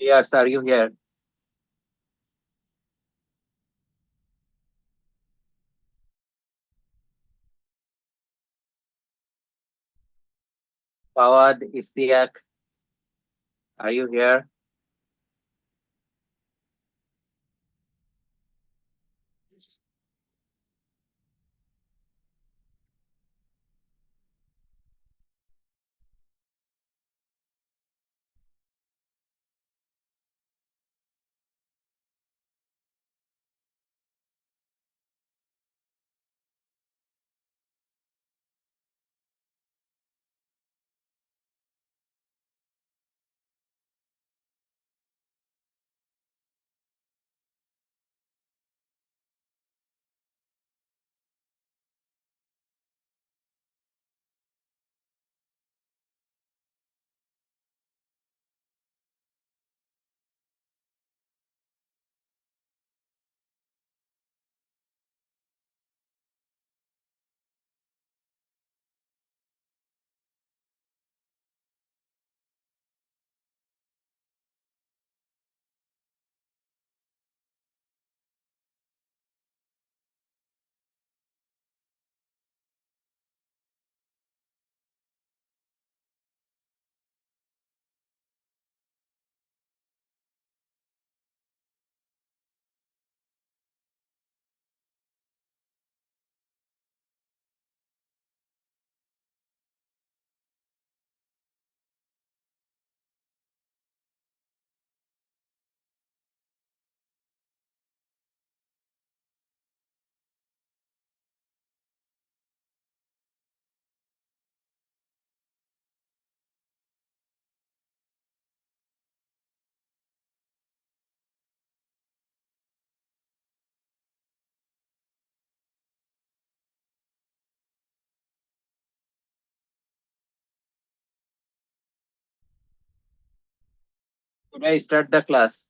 Yes, are you here? Fawad, Istiak, are you here? Should I start the class?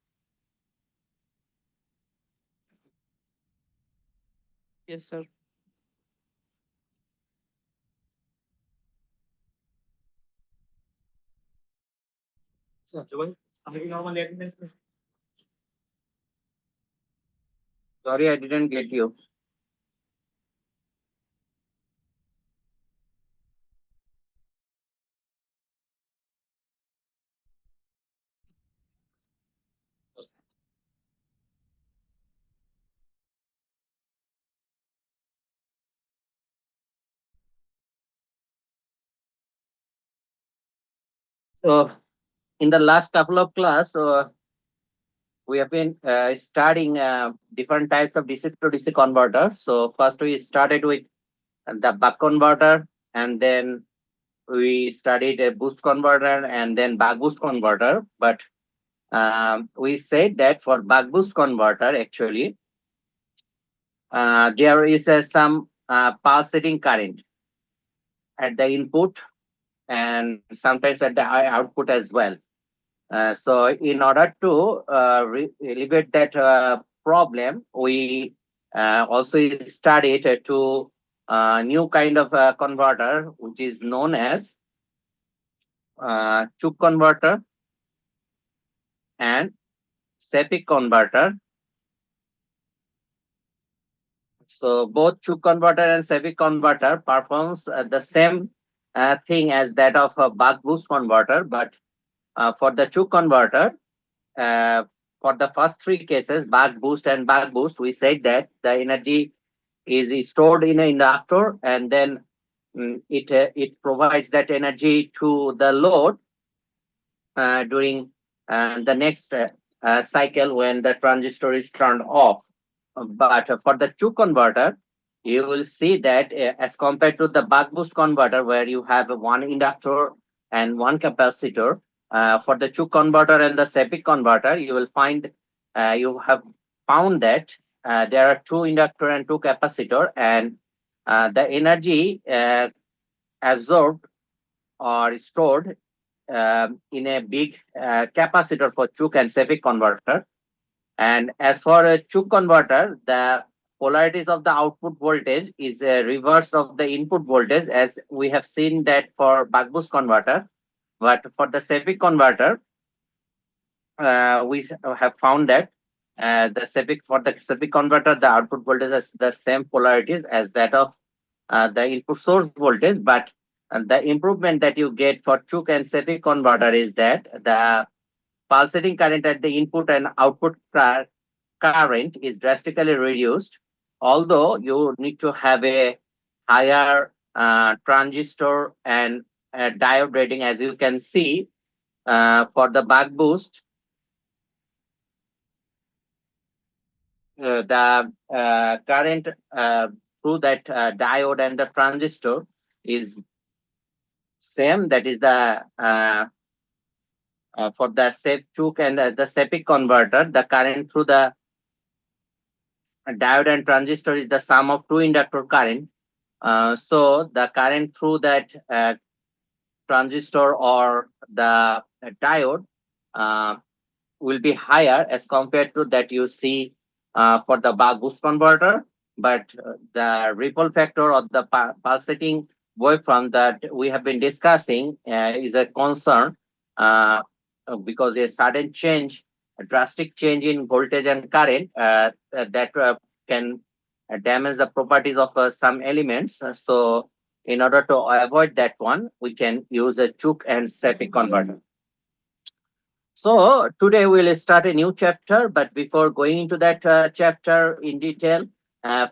Yes, sir. Sorry, I didn't get you. So, in the last couple of class, we have been studying different types of DC to DC converter. So, first we started with the buck converter, and then we studied a boost converter, and then buck boost converter. But we said that for buck boost converter, actually, there is some pulsating current at the input and sometimes at the output as well. So in order to alleviate that problem, we also studied two new kind of converter, which is known as Chuk converter and Sepik converter. So both Chuk converter and Sepik converter performs the same thing as that of a buck boost converter, but for the Chuk converter, uh, for the first three cases, buck boost and buck boost, we said that the energy is stored in an inductor, and then it provides that energy to the load during the next cycle when the transistor is turned off. But for the Chuk converter, you will see that as compared to the buck boost converter, where you have one inductor and one capacitor, for the Chuk converter and the Sepik converter, you will find you have found that there are two inductor and two capacitor, and the energy absorbed or stored in a big capacitor for Chuk and Sepik converter. And as for a Chuk converter, the polarities of the output voltage is a reverse of the input voltage, as we have seen that for buck boost converter. But for the Sepik converter, we have found that for the Sepik converter, the output voltage has the same polarities as that of the input source voltage. But the improvement that you get for Chuk and Sepik converter is that the pulsating current at the input and output current is drastically reduced, although you need to have a higher transistor and diode rating. As you can see, for the buck boost, the current through that diode and the transistor is same. That is the for the Chuk and the Sepik converter, the current through the diode and transistor is the sum of two inductor current. So the current through that transistor or the diode uh, will be higher as compared to that you see for the buck boost converter. But the ripple factor or the pulsating waveform that we have been discussing is a concern because a sudden change, a drastic change in voltage and current that can damage the properties of some elements. So in order to avoid that one, we can use a Chuk and Sepik converter. So today we'll start a new chapter, but before going into that chapter in detail,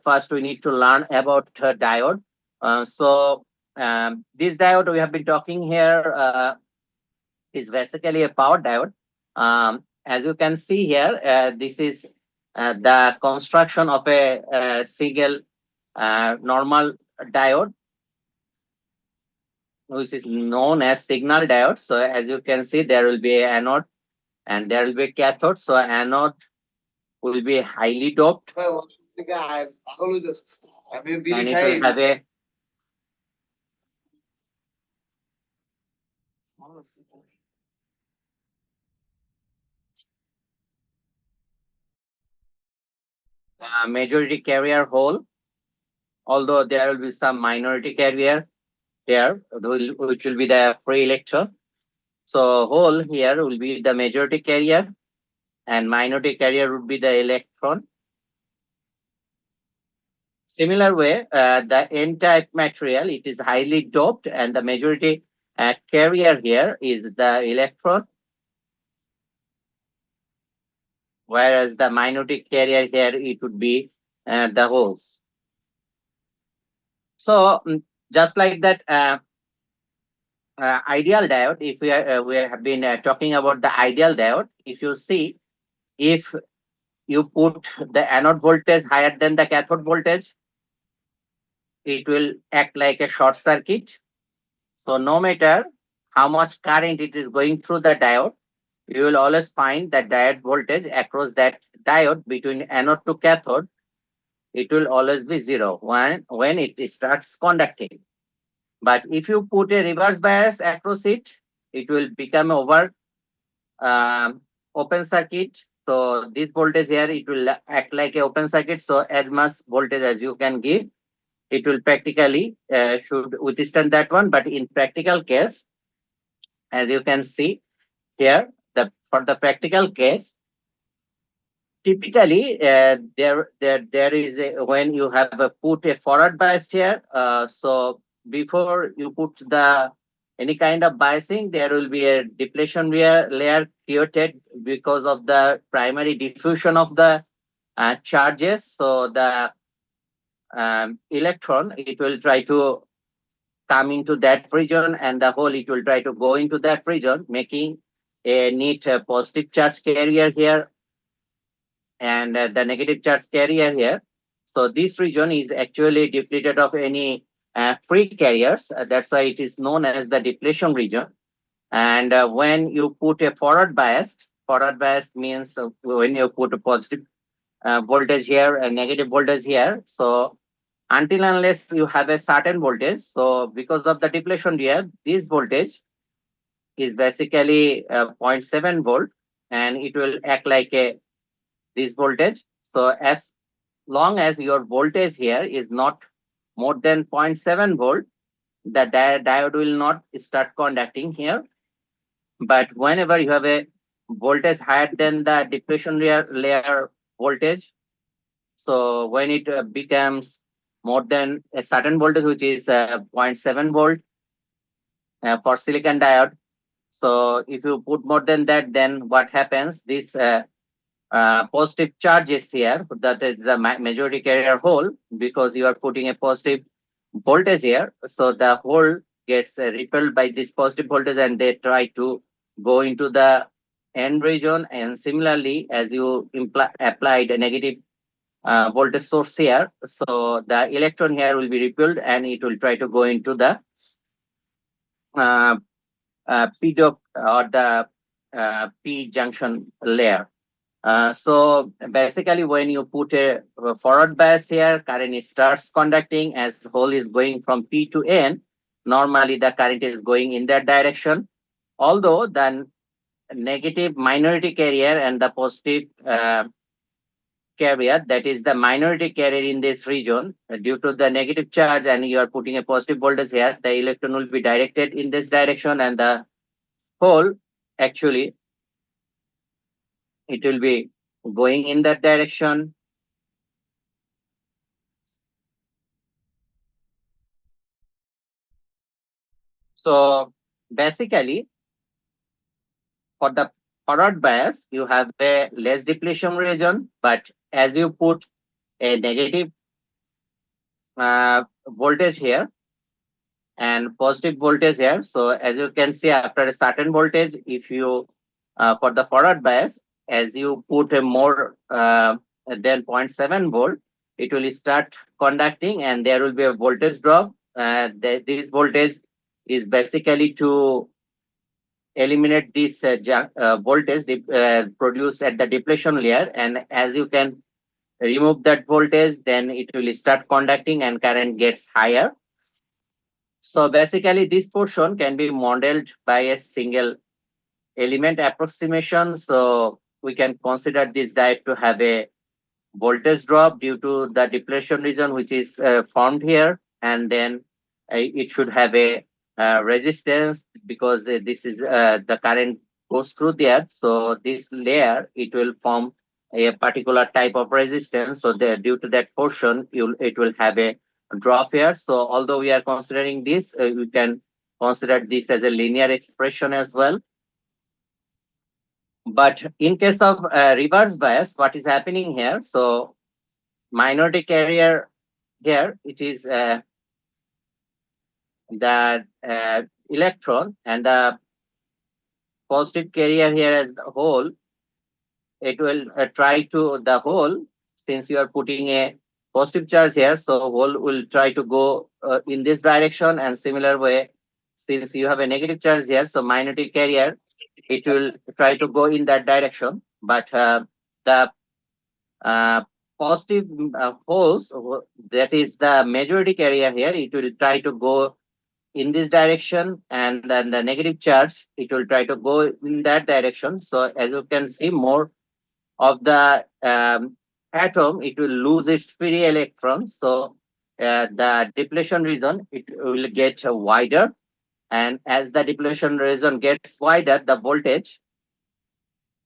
first we need to learn about diode. This diode we have been talking here is basically a power diode. As you can see here, this is the construction of a single normal diode, which is known as signal diode. So as you can see, there will be an anode and there will be a cathode. So anode will be highly doped and it will have a majority carrier hole, although there will be some minority carrier here, which will be the free electron. So hole here will be the majority carrier and minority carrier would be the electron. Similar way, the N-type material, it is highly doped and the majority carrier here is the electron, whereas the minority carrier here, it would be the holes. So just like that, ideal diode, if we have been talking about the ideal diode, if you see, if you put the anode voltage higher than the cathode voltage, it will act like a short circuit. So no matter how much current it is going through the diode, you will always find that diode voltage across that diode between anode to cathode, it will always be zero when it starts conducting. But if you put a reverse bias across it, it will become over open circuit. So this voltage here, it will act like a open circuit. So as much voltage as you can give, it will practically should withstand that one. But in practical case, as you can see here, for the practical case, typically there is a, when you have put a forward bias here, so before you put the any kind of biasing, there will be a depletion layer created because of the primary diffusion of the charges. So the electron, it will try to come into that region and the hole, it will try to go into that region, making a neat positive charge carrier here and the negative charge carrier here. So this region is actually depleted of any free carriers. That's why it is known as the depletion region. And when you put a forward bias means when you put a positive voltage here and negative voltage here. So until unless you have a certain voltage, so because of the depletion here, this voltage is basically 0.7 volt and it will act like a this voltage. So as long as your voltage here is not more than 0.7 volt, the diode will not start conducting here. But whenever you have a voltage higher than the depletion layer voltage, so when it becomes more than a certain voltage, which is 0.7 volt for silicon diode. So if you put more than that, then what happens? This positive charge is here, that is the majority carrier hole, because you are putting a positive voltage here. So the hole gets repelled by this positive voltage and they try to go into the N region. And similarly, as you applied a negative voltage source here, so the electron here will be repelled and it will try to go into the p dop or the p junction layer. So basically, when you put a forward bias here, current starts conducting as hole is going from P to N. Normally, the current is going in that direction. Although the negative minority carrier and the positive carrier, that is the minority carrier in this region, due to the negative charge and you are putting a positive voltage here, the electron will be directed in this direction and the hole actually it will be going in that direction. So basically, for the forward bias, you have a less depletion region, but as you put a negative voltage here and positive voltage here, so as you can see, after a certain voltage, if you for the forward bias, as you put a more than 0.7 volt, it will start conducting and there will be a voltage drop. This voltage is basically to eliminate this voltage produced at the depletion layer, and as you can remove that voltage, then it will start conducting and current gets higher. So basically this portion can be modeled by a single element approximation. So we can consider this diode to have a voltage drop due to the depletion region which is formed here, and then it should have a resistance because this is the current goes through there. So this layer it will form a particular type of resistance. So due to that portion, it will have a drop here. So although we are considering this, we can consider this as a linear expression as well. But in case of reverse bias, what is happening here? So minority carrier here, it is the electron, and the positive carrier here as the whole. It will try to the whole, since you are putting a positive charge here, so whole will try to go in this direction, and similar way, since you have a negative charge here, so minority carrier, it will try to go in that direction. But the uh, positive holes, that is the majority carrier here, it will try to go in this direction, and then the negative charge, it will try to go in that direction. So as you can see, more of the atom, it will lose its free electrons. So the depletion region, it will get wider, and as the depletion region gets wider, the voltage,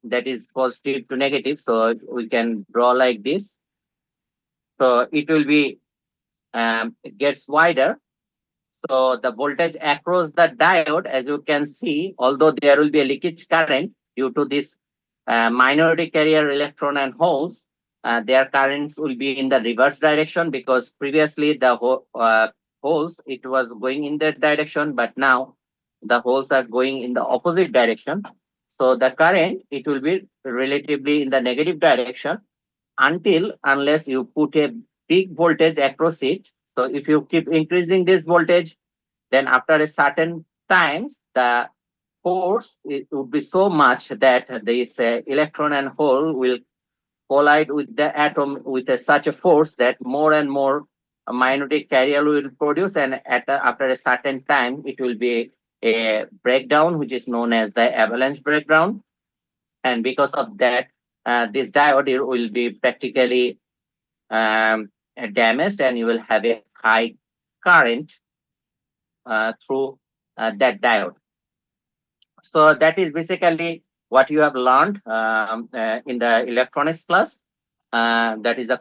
that is positive to negative, so we can draw like this. So it will be it gets wider. So the voltage across the diode, as you can see, although there will be a leakage current due to this minority carrier electron and holes, their currents will be in the reverse direction, because previously the holes, it was going in that direction, but now the holes are going in the opposite direction. So the current, it will be relatively in the negative direction until unless you put a big voltage across it. So if you keep increasing this voltage, then after a certain times, the force, it would be so much that this electron and hole will collide with the atom with such a force that more and more minority carrier will produce, and after a certain time, it will be a breakdown which is known as the avalanche breakdown. And because of that, this diode will be practically damaged, and you will have a high current through that diode. So that is basically what you have learned in the electronics class. That is the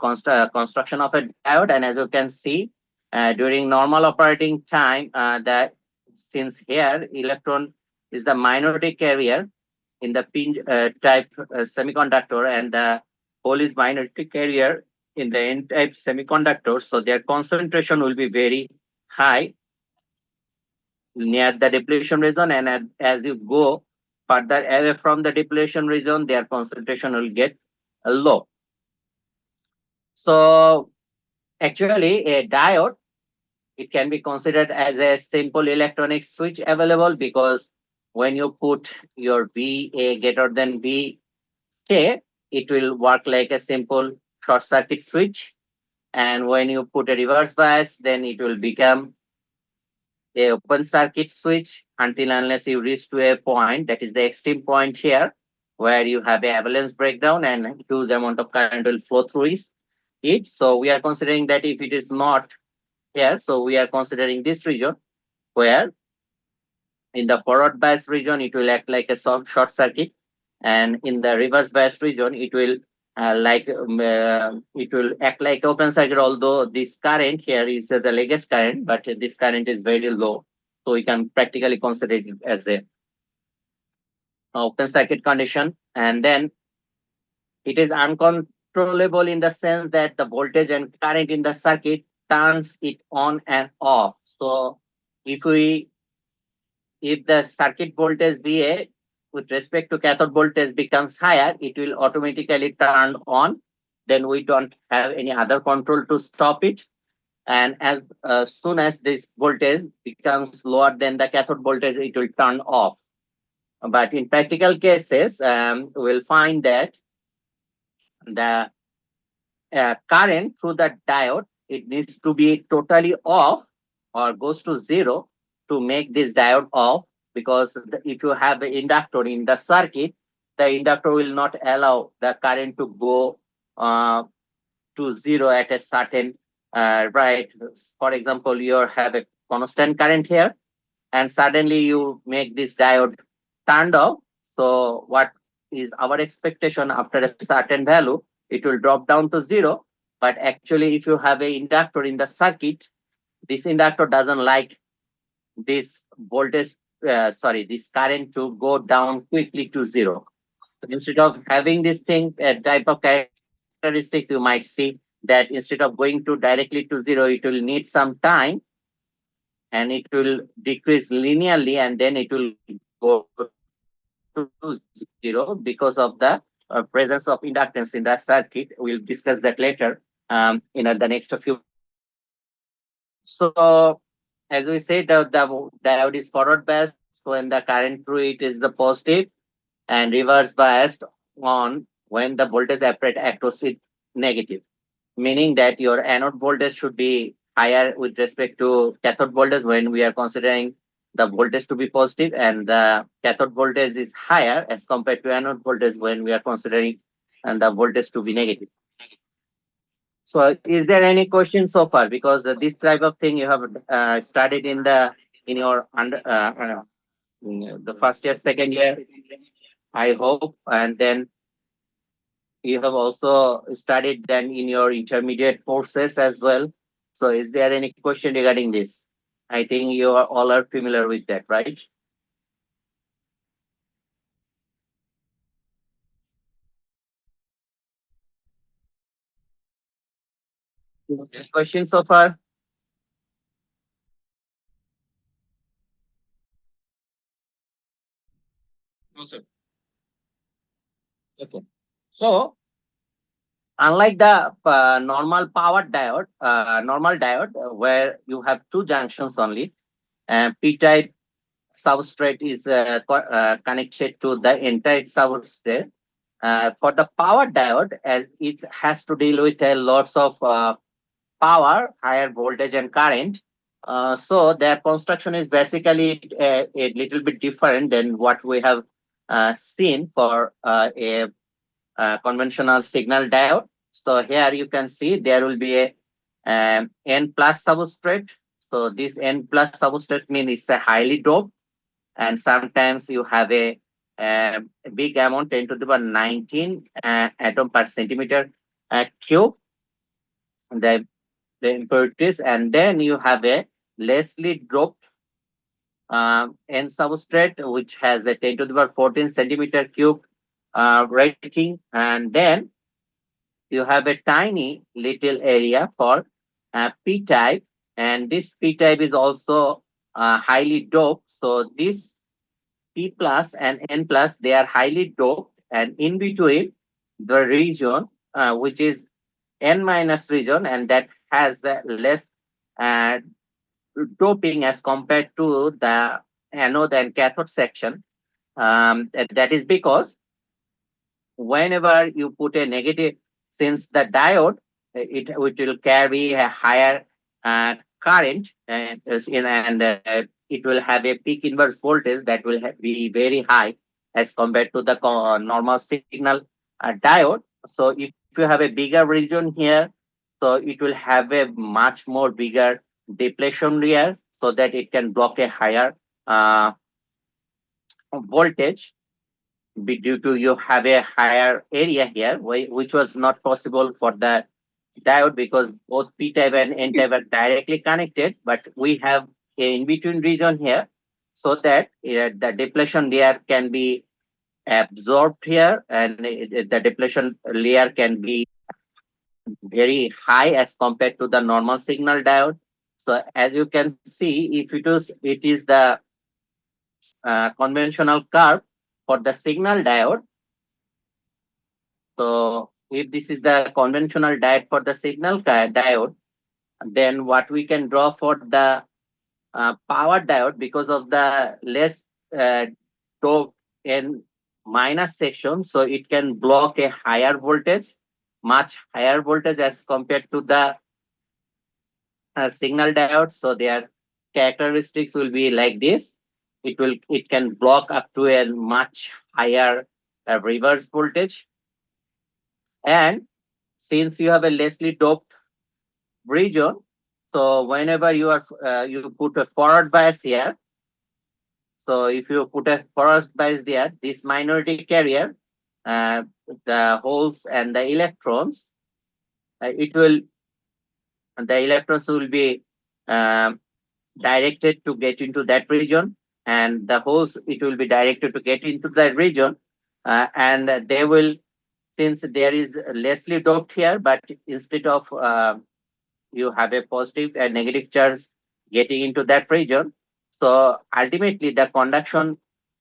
construction of a diode. And as you can see, during normal operating time, that since here electron is the minority carrier in the pin type semiconductor, and the hole is minority carrier in the N type semiconductor, so their concentration will be very high near the depletion region, and as you go further away from the depletion region, their concentration will get low. So actually, a diode, it can be considered as a simple electronic switch available, because when you put your VA greater than VK, it will work like a simple short circuit switch. And when you put a reverse bias, then it will become a open circuit switch until unless you reach to a point, that is the extreme point here, where you have a avalanche breakdown and huge amount of current will flow through it. So we are considering that if it is not here, so we are considering this region, where in the forward bias region, it will act like a short circuit, and in the reverse bias region, it will it will act like open circuit. Although this current here is the leakage current, but this current is very low, so we can practically consider it as a open circuit condition. And then it is uncontrollable in the sense that the voltage and current in the circuit turns it on and off. So if the circuit voltage VA with respect to cathode voltage becomes higher, it will automatically turn on. Then we don't have any other control to stop it. And as soon as this voltage becomes lower than the cathode voltage, it will turn off. But in practical cases, we'll find that the current through the diode, it needs to be totally off or goes to zero to make this diode off, because if you have the inductor in the circuit, the inductor will not allow the current to go to zero at a certain right. For example, you have a constant current here, and suddenly you make this diode turned off. So what is our expectation? After a certain value, it will drop down to zero. But actually, if you have a inductor in the circuit, this inductor doesn't like this voltage, this current to go down quickly to zero. So instead of having this thing, type of characteristics, you might see that instead of going to directly to zero, it will need some time and it will decrease linearly and then it will go to zero because of the presence of inductance in that circuit. We'll discuss that later in the next few. So as we said, the diode is forward biased when the current through it is the positive and reverse biased on when the voltage applied across it negative, meaning that your anode voltage should be higher with respect to cathode voltage when we are considering the voltage to be positive, and the cathode voltage is higher as compared to anode voltage when we are considering and the voltage to be negative. So is there any question so far? Because this type of thing you have studied in your the first year, second year, I hope, and then you have also studied then in your intermediate courses as well. So is there any question regarding this? I think you are all are familiar with that, right? Yes. Any questions so far? No, sir. Okay. So unlike the normal diode where you have two junctions only, P-type substrate is connected to the N-type substrate. For the power diode, as it has to deal with a lots of power, higher voltage and current. So their construction is basically a little bit different than what we have seen for a conventional signal diode. So here you can see there will be a N plus substrate. So this N plus substrate means it's a highly doped, and sometimes you have a big amount 10 to the power 19 atom per centimeter cube. The impurities, and then you have a lessly dropped N substrate which has a 10 to the power 14 centimeter cube rating, and then you have a tiny little area for P type, and this P type is also highly doped. So this P plus and N plus, they are highly doped, and in between the region which is N minus region, and that has less uh, doping as compared to the anode and cathode section. That is because whenever you put a negative, since the diode, it will carry a higher current, and it will have a peak inverse voltage that will be very high as compared to the normal signal diode. So if you have a bigger region here, so it will have a much more bigger depletion layer so that it can block a higher uh, voltage, be due to you have a higher area here, which was not possible for the diode because both P type and N type are directly connected, but we have a in between region here so that the depletion layer can be absorbed here, and the depletion layer can be very high as compared to the normal signal diode. So as you can see, if it is the conventional curve for the signal diode. So if this is the conventional diode for the signal diode, then what we can draw for the power diode, because of the less doped in minus section, so it can block a higher voltage, much higher voltage as compared to the signal diode. So their characteristics will be like this. It can block up to a much higher reverse voltage, and since you have a lessly doped region, so whenever you put a forward bias here, so if you put a forward bias there, this minority carrier, uh, the holes and the electrons, it will the electrons will be um, directed to get into that region, and the holes it will be directed to get into that region, and they will, since there is lessly doped here, but instead of you have a positive and negative charge getting into that region. So ultimately, the conduction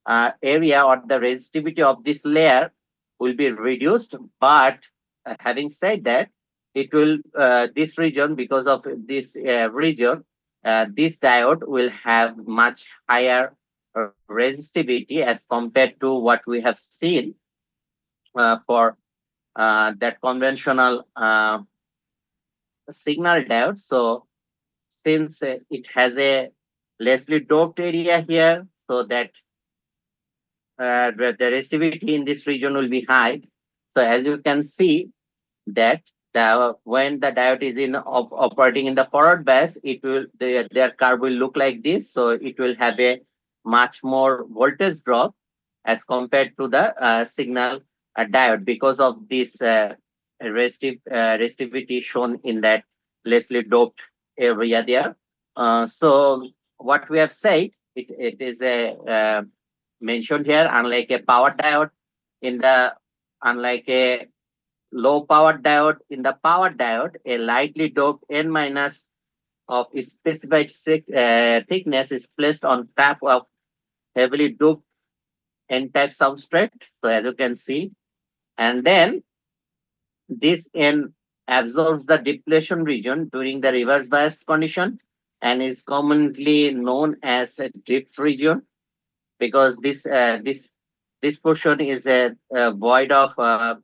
area or the resistivity of this layer will be reduced. But having said that, it will this region, because of this region, this diode will have much higher resistivity as compared to what we have seen for that conventional signal diode. So since it has a lessly doped area here, so that the resistivity in this region will be high. So as you can see that when the diode is operating in the forward bias, it will their curve will look like this. So it will have a much more voltage drop as compared to the signal diode, because of this resistivity shown in that lessly doped area there. So what we have said, it is a mentioned here, unlike a power diode, in the unlike a low power diode, in the power diode, a lightly doped N minus of specified thickness is placed on top of heavily doped N-type substrate. So as you can see, and then this N absorbs the depletion region during the reverse bias condition and is commonly known as a drift region, because this portion is a void of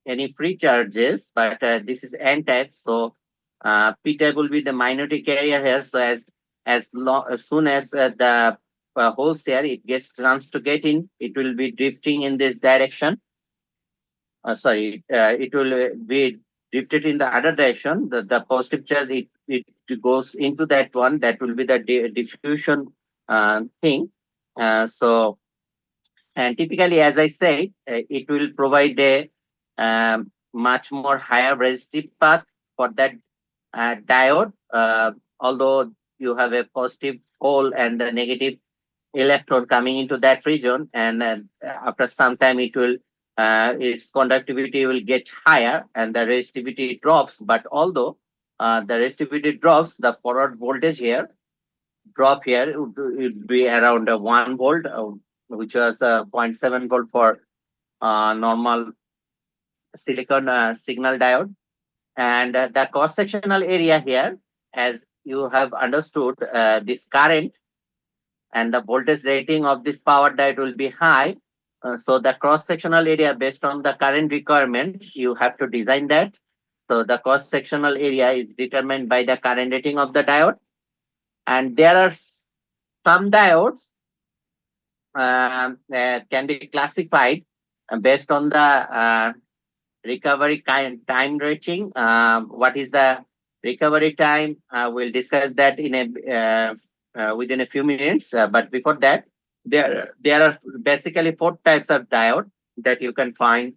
any free charges, but this is N-type. So P-type will be the minority carrier here. So as soon as the holes here it gets chance to get in, it will be drifting in this direction. It will be drifted in the other direction. The positive charge, it goes into that one. That will be the diffusion thing. So, and typically, as I said, it will provide a much more higher resistive path for that diode. Although you have a positive hole and a negative electron coming into that region, and after some time it will its conductivity will get higher and the resistivity drops. But although the resistivity drops, the forward voltage here drop here would be around 1 volt, which was 0.7 volt for normal silicon signal diode. And the cross sectional area here, as you have understood, this current and the voltage rating of this power diode will be high. So the cross-sectional area, based on the current requirement, you have to design that. So the cross-sectional area is determined by the current rating of the diode. And there are some diodes can be classified based on the recovery time rating. What is the recovery time? We'll discuss that in within a few minutes. But before that, there are basically 4 types of diode that you can find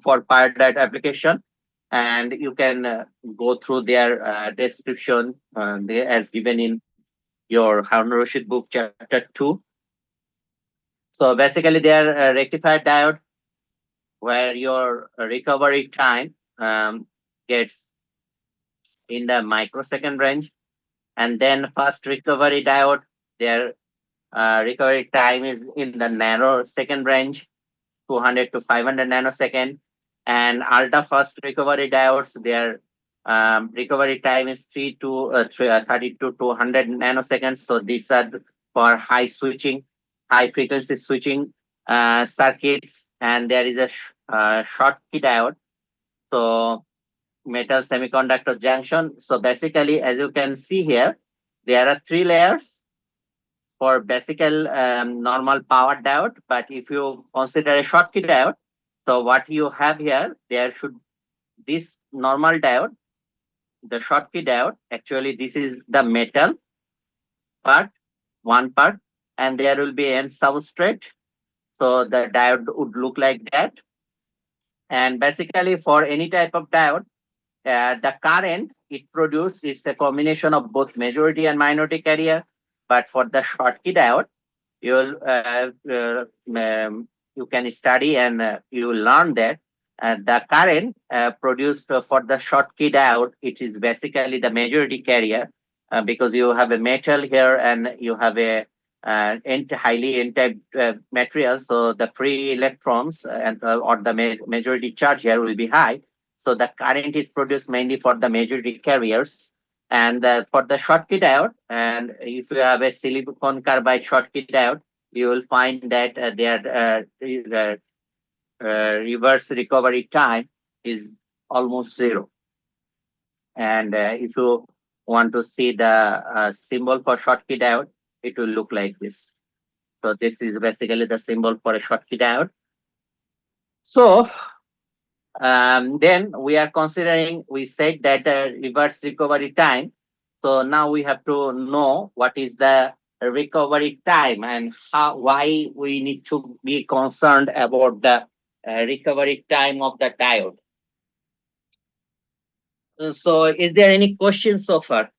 for power diode application, and you can go through their description as given in your Harun Rashid book, chapter 2. So basically, they are rectified diode, where your recovery time gets in the microsecond range, and then fast recovery diode, their recovery time is in the nanosecond range, 200 to 500 nanosecond, and ultra fast recovery diodes, their recovery time is 32 to 100 nanoseconds. So these are for high switching, high frequency switching circuits. And there is a Schottky diode, so metal semiconductor junction. So basically, as you can see here, there are 3 layers for basic normal power diode. But if you consider a Schottky diode, So what you have here, there should this normal diode, the Schottky diode. Actually, this is the metal part, one part, and there will be n substrate. So the diode would look like that. And basically, for any type of diode, the current it produces is a combination of both majority and minority carrier. But for the Schottky diode, you'll you can study and you will learn that the current produced for the Schottky diode, it is basically the majority carrier because you have a metal here and you have a highly n-type material, so the free electrons and or the majority charge here will be high. So the current is produced mainly for the majority carriers. And for the Schottky diode, and if you have a silicon carbide Schottky diode, you will find that their reverse recovery time is almost zero. And if you want to see the symbol for Schottky diode, it will look like this. So this is basically the symbol for a Schottky diode. So then we are considering, we said that reverse recovery time. So now we have to know what is the recovery time and why we need to be concerned about the recovery time of the diode. So is there any questions so far?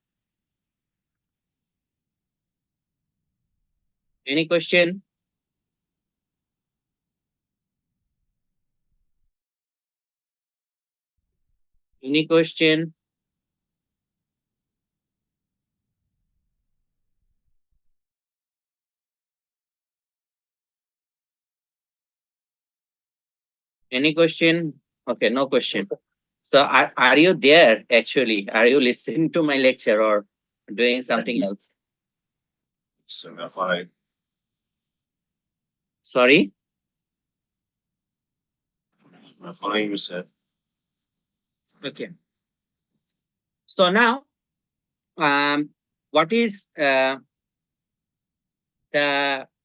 Any question? Any question? Any question? Okay, no question. Yes, sir. So are you there actually? Are you listening to my lecture or doing something else? So if I Sorry? I'm following you, sir. Okay. So now, what is the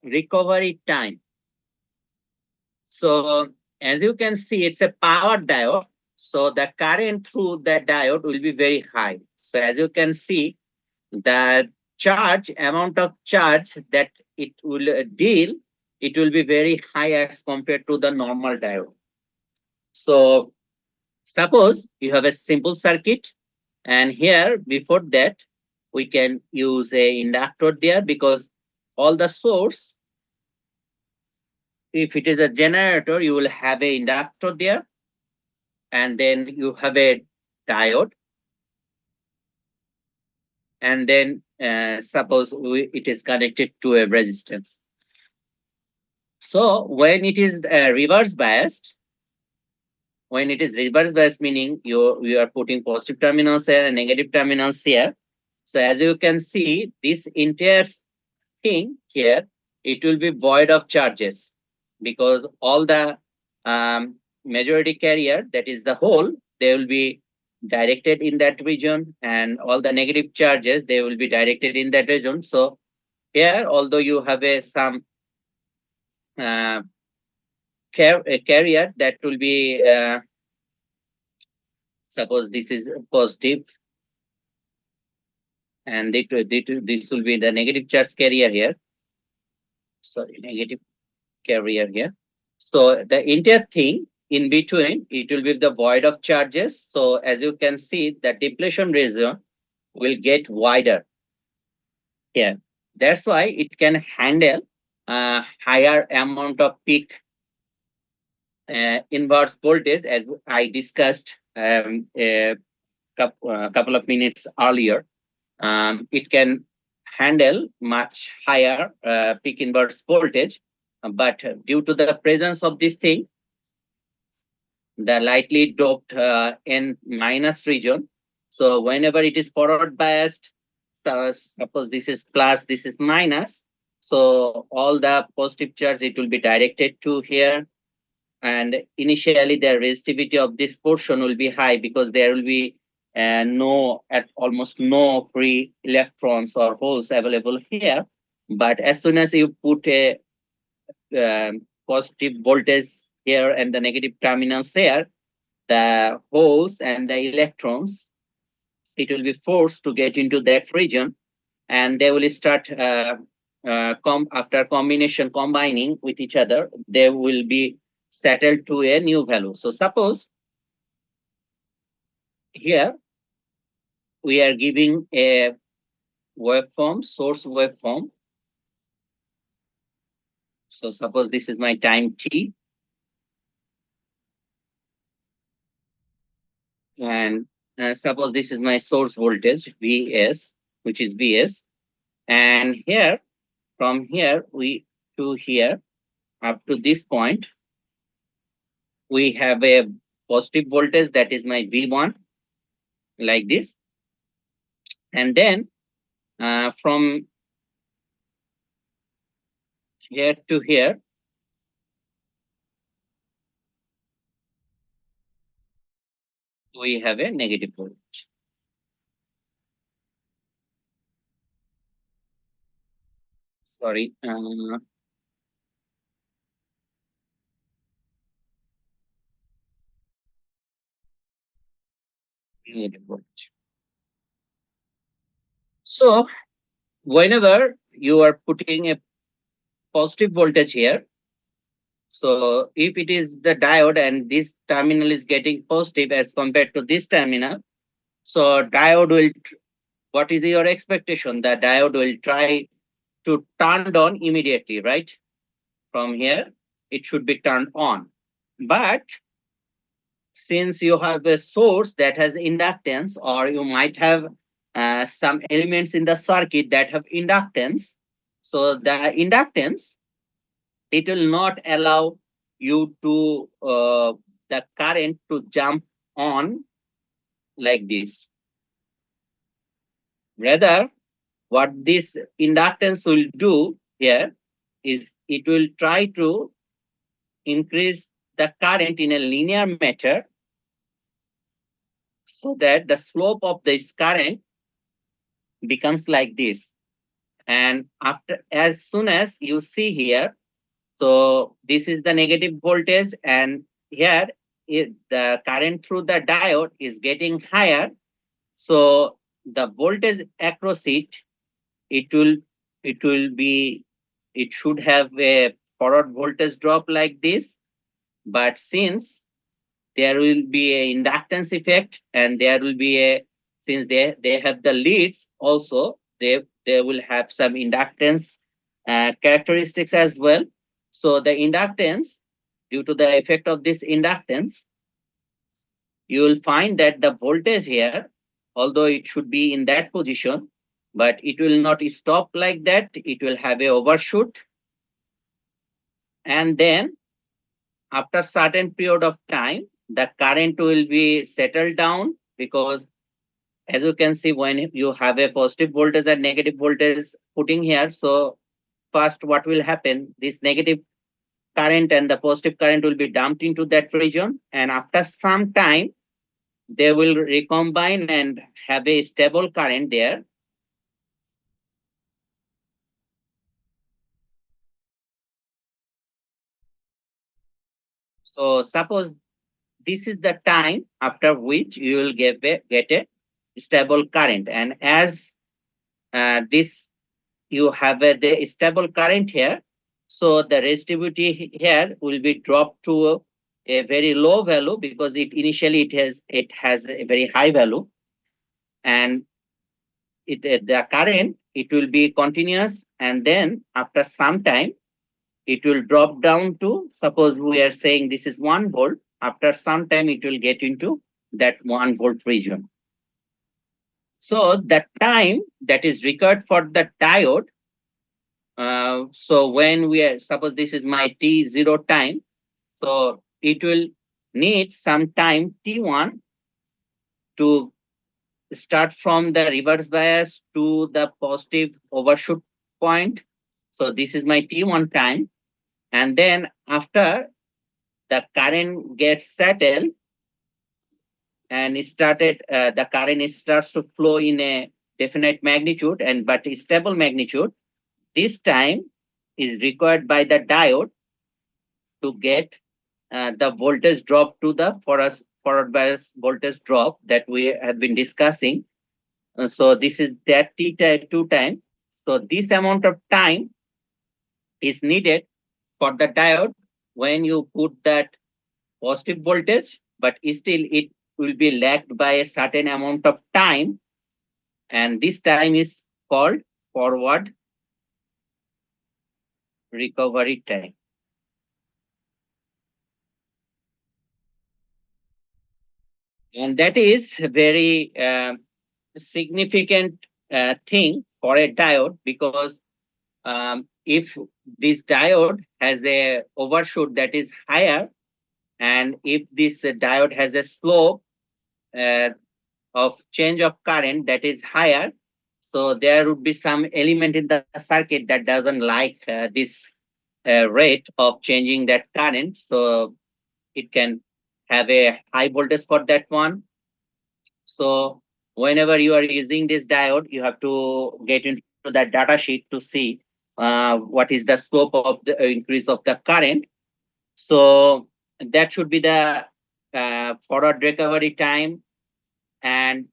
recovery time? So as you can see, it's a power diode. So the current through the diode will be very high. So as you can see, the amount of charge that it will deal, it will be very high as compared to the normal diode. So suppose you have a simple circuit, and here before that, we can use a inductor there because all the source, if it is a generator, you will have a inductor there, and then you have a diode, and then suppose it is connected to a resistance. So when it is reverse biased, meaning you are putting positive terminals here and negative terminals here. So as you can see, this entire thing here, it will be void of charges because all the majority carrier, that is the hole, they will be directed in that region, and all the negative charges, they will be directed in that region. So here, although you have some uh, a carrier that will be suppose this is positive, and this will be the negative charge carrier here. Sorry, negative carrier here. So the entire thing in between, it will be the void of charges. So as you can see, the depletion region will get wider here. That's why it can handle a higher amount of peak inverse voltage, as I discussed a couple of minutes earlier. It can handle much higher peak inverse voltage, but due to the presence of this thing, the lightly doped N minus region. So whenever it is forward biased, suppose this is plus, this is minus. So all the positive charge, it will be directed to here. And initially the resistivity of this portion will be high because there will be almost no free electrons or holes available here. But as soon as you put a positive voltage here and the negative terminals here, the holes and the electrons, it will be forced to get into that region, and they will start after combining with each other, they will be settled to a new value. So suppose here we are giving a waveform, source waveform. So suppose this is my time t, and suppose this is my source voltage Vs, which is Vs, and here from here we to here up to this point we have a positive voltage, that is my V1, like this, and then from here to here we have a negative voltage. Sorry. Negative voltage. So whenever you are putting a positive voltage here, so if it is the diode and this terminal is getting positive as compared to this terminal, so diode will, what is your expectation? The diode will try to turn on immediately, right? From here, it should be turned on. But since you have a source that has inductance, or you might have some elements in the circuit that have inductance, so the inductance, it will not allow you to the current to jump on like this. Rather, what this inductance will do here is it will try to increase the current in a linear manner so that the slope of this current becomes like this. And after, as soon as you see here, so this is the negative voltage, and here the current through the diode is getting higher. So the voltage across it, it should have a forward voltage drop like this. But since there will be a inductance effect, and there will be a, since they have the leads also, they will have some inductance characteristics as well. So the inductance, due to the effect of this inductance, you will find that the voltage here, although it should be in that position, but it will not stop like that. It will have a overshoot. And then after certain period of time, the current will be settled down, because as you can see, when you have a positive voltage and negative voltage putting here, so first what will happen, this negative current and the positive current will be dumped into that region, and after some time they will recombine and have a stable current there. So suppose this is the time after which you will get a stable current, and as this you have the stable current here, so the resistivity here will be dropped to a very low value, because it initially it has a very high value, and the current, it will be continuous, and then after some time it will drop down to, suppose we are saying this is 1 volt, after some time it will get into that 1 volt region. So the time that is required for the diode, so when we are, suppose this is my t0 time, so it will need some time t1 to start from the reverse bias to the positive overshoot point. So this is my t1 time, and then after the current gets settled and the current starts to flow in a definite magnitude and but a stable magnitude, this time is required by the diode to get the voltage drop to the forward bias voltage drop that we have been discussing. So this is that T type 2 time. So this amount of time is needed for the diode when you put that positive voltage, but still it will be lagged by a certain amount of time, and this time is called forward recovery time. And that is a very significant thing for a diode, because if this diode has a overshoot that is higher, and if this diode has a slope uh, of change of current that is higher, so there would be some element in the circuit that doesn't like this rate of changing that current. So it can have a high voltage for that one. So whenever you are using this diode, you have to get into that data sheet to see what is the slope of the increase of the current. So that should be the forward recovery time. And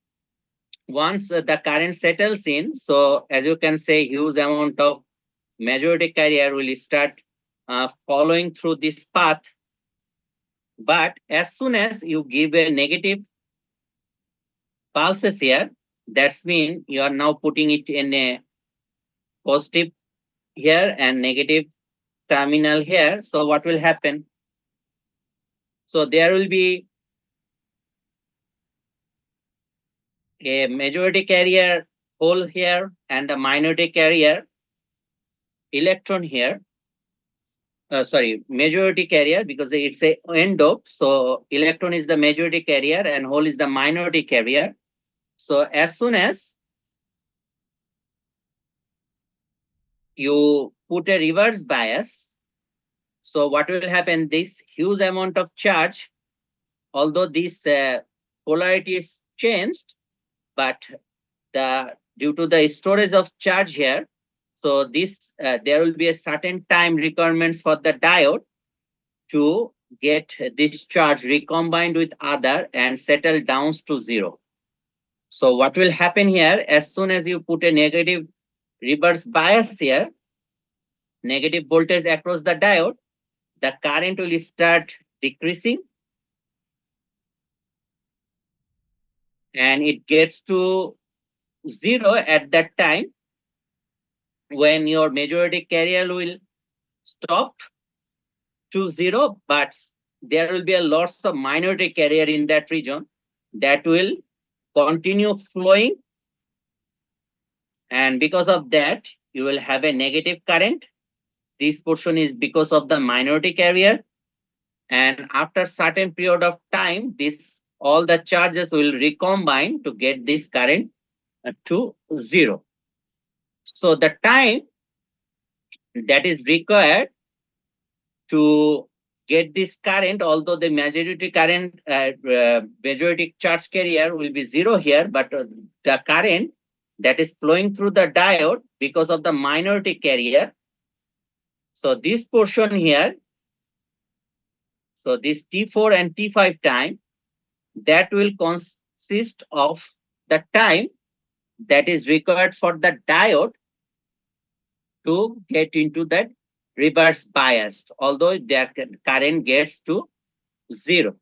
once the current settles in, so as you can say, huge amount of majority carrier will start following through this path. But as soon as you give a negative pulses here, that's mean you are now putting it in a positive here and negative terminal here. So what will happen? So there will be a majority carrier hole here and a minority carrier electron here. Sorry, majority carrier, because it's a n dope. So electron is the majority carrier and hole is the minority carrier. So as soon as you put a reverse bias, so what will happen? This huge amount of charge, although this polarity is changed, but due to the storage of charge here, so this there will be a certain time requirements for the diode to get this charge recombined with other and settle down to zero. So what will happen here, as soon as you put a negative reverse bias here, negative voltage across the diode, the current will start decreasing, and it gets to zero at that time when your majority carrier will stop to zero, but there will be a loss of minority carrier in that region that will continue flowing. And because of that, you will have a negative current. This portion is because of the minority carrier. And after certain period of time, this all the charges will recombine to get this current to zero. So the time that is required to get this current, although the majority current, majority charge carrier will be zero here, but the current that is flowing through the diode because of the minority carrier. So this portion here, so this T4 and T5 time, that will consist of the time that is required for the diode to get into that reverse bias, although their current gets to zero.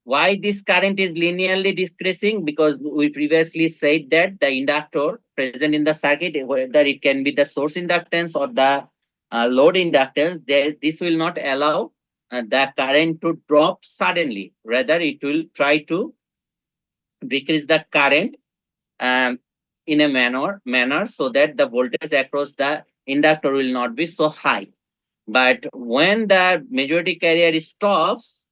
Why this current is linearly decreasing? Because we previously said that the inductor present in the circuit, whether it can be the source inductance or the load inductance, this will not allow the current to drop suddenly. Rather, it will try to decrease the current um, in a manner so that the voltage across the inductor will not be so high. But when the majority carrier stops,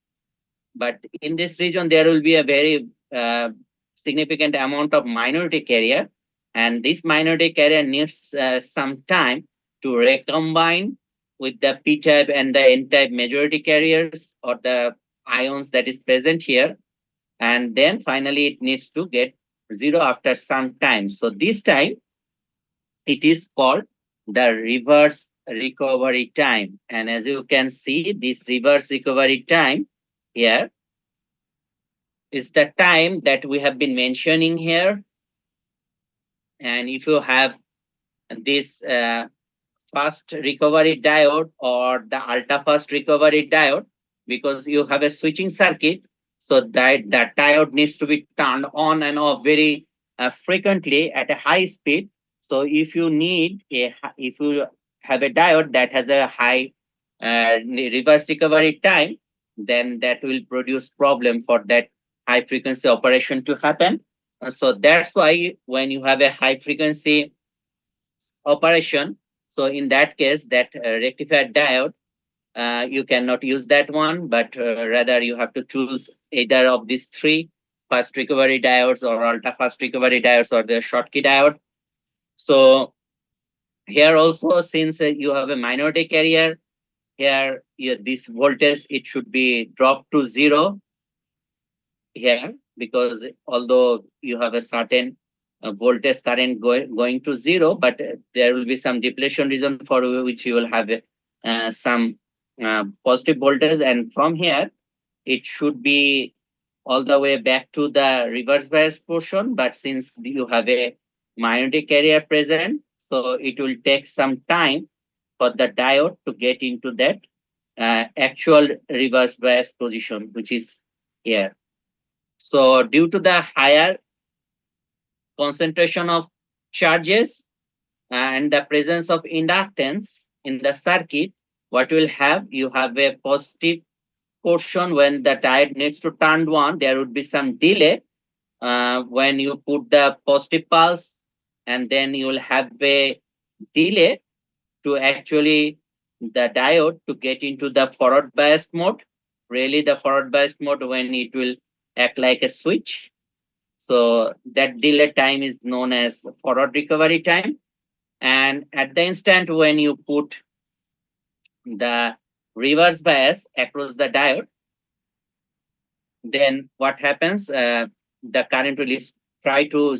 but in this region, there will be a very significant amount of minority carrier. And this minority carrier needs some time to recombine with the p-type and the n-type majority carriers or the ions that is present here. And then finally, it needs to get zero after some time. So this time, it is called the reverse recovery time. And as you can see, this reverse recovery time here is the time that we have been mentioning here. And if you have this fast recovery diode or the ultra fast recovery diode, because you have a switching circuit, so that the diode needs to be turned on and off very frequently at a high speed. So if you need if you have a diode that has a high reverse recovery time, then that will produce problem for that high frequency operation to happen. So that's why when you have a high frequency operation, so in that case, that rectifier diode, you cannot use that one, but rather you have to choose either of these three: fast recovery diodes or ultra fast recovery diodes or the Schottky diode. So here also, since you have a minority carrier, here this voltage, it should be dropped to zero here, because although you have a certain voltage current going to zero, but there will be some depletion region for which you will have some positive voltage, and from here it should be all the way back to the reverse bias portion. But since you have a minority carrier present, so it will take some time for the diode to get into that actual reverse bias position, which is here. So due to the higher concentration of charges and the presence of inductance in the circuit, what will have, you have a positive portion. When the diode needs to turn on, there would be some delay when you put the positive pulse, and then you will have a delay to actually the diode to get into the forward biased mode. Really, the forward biased mode, when it will act like a switch. So that delay time is known as forward recovery time. And at the instant when you put the reverse bias across the diode, then what happens? The current will try to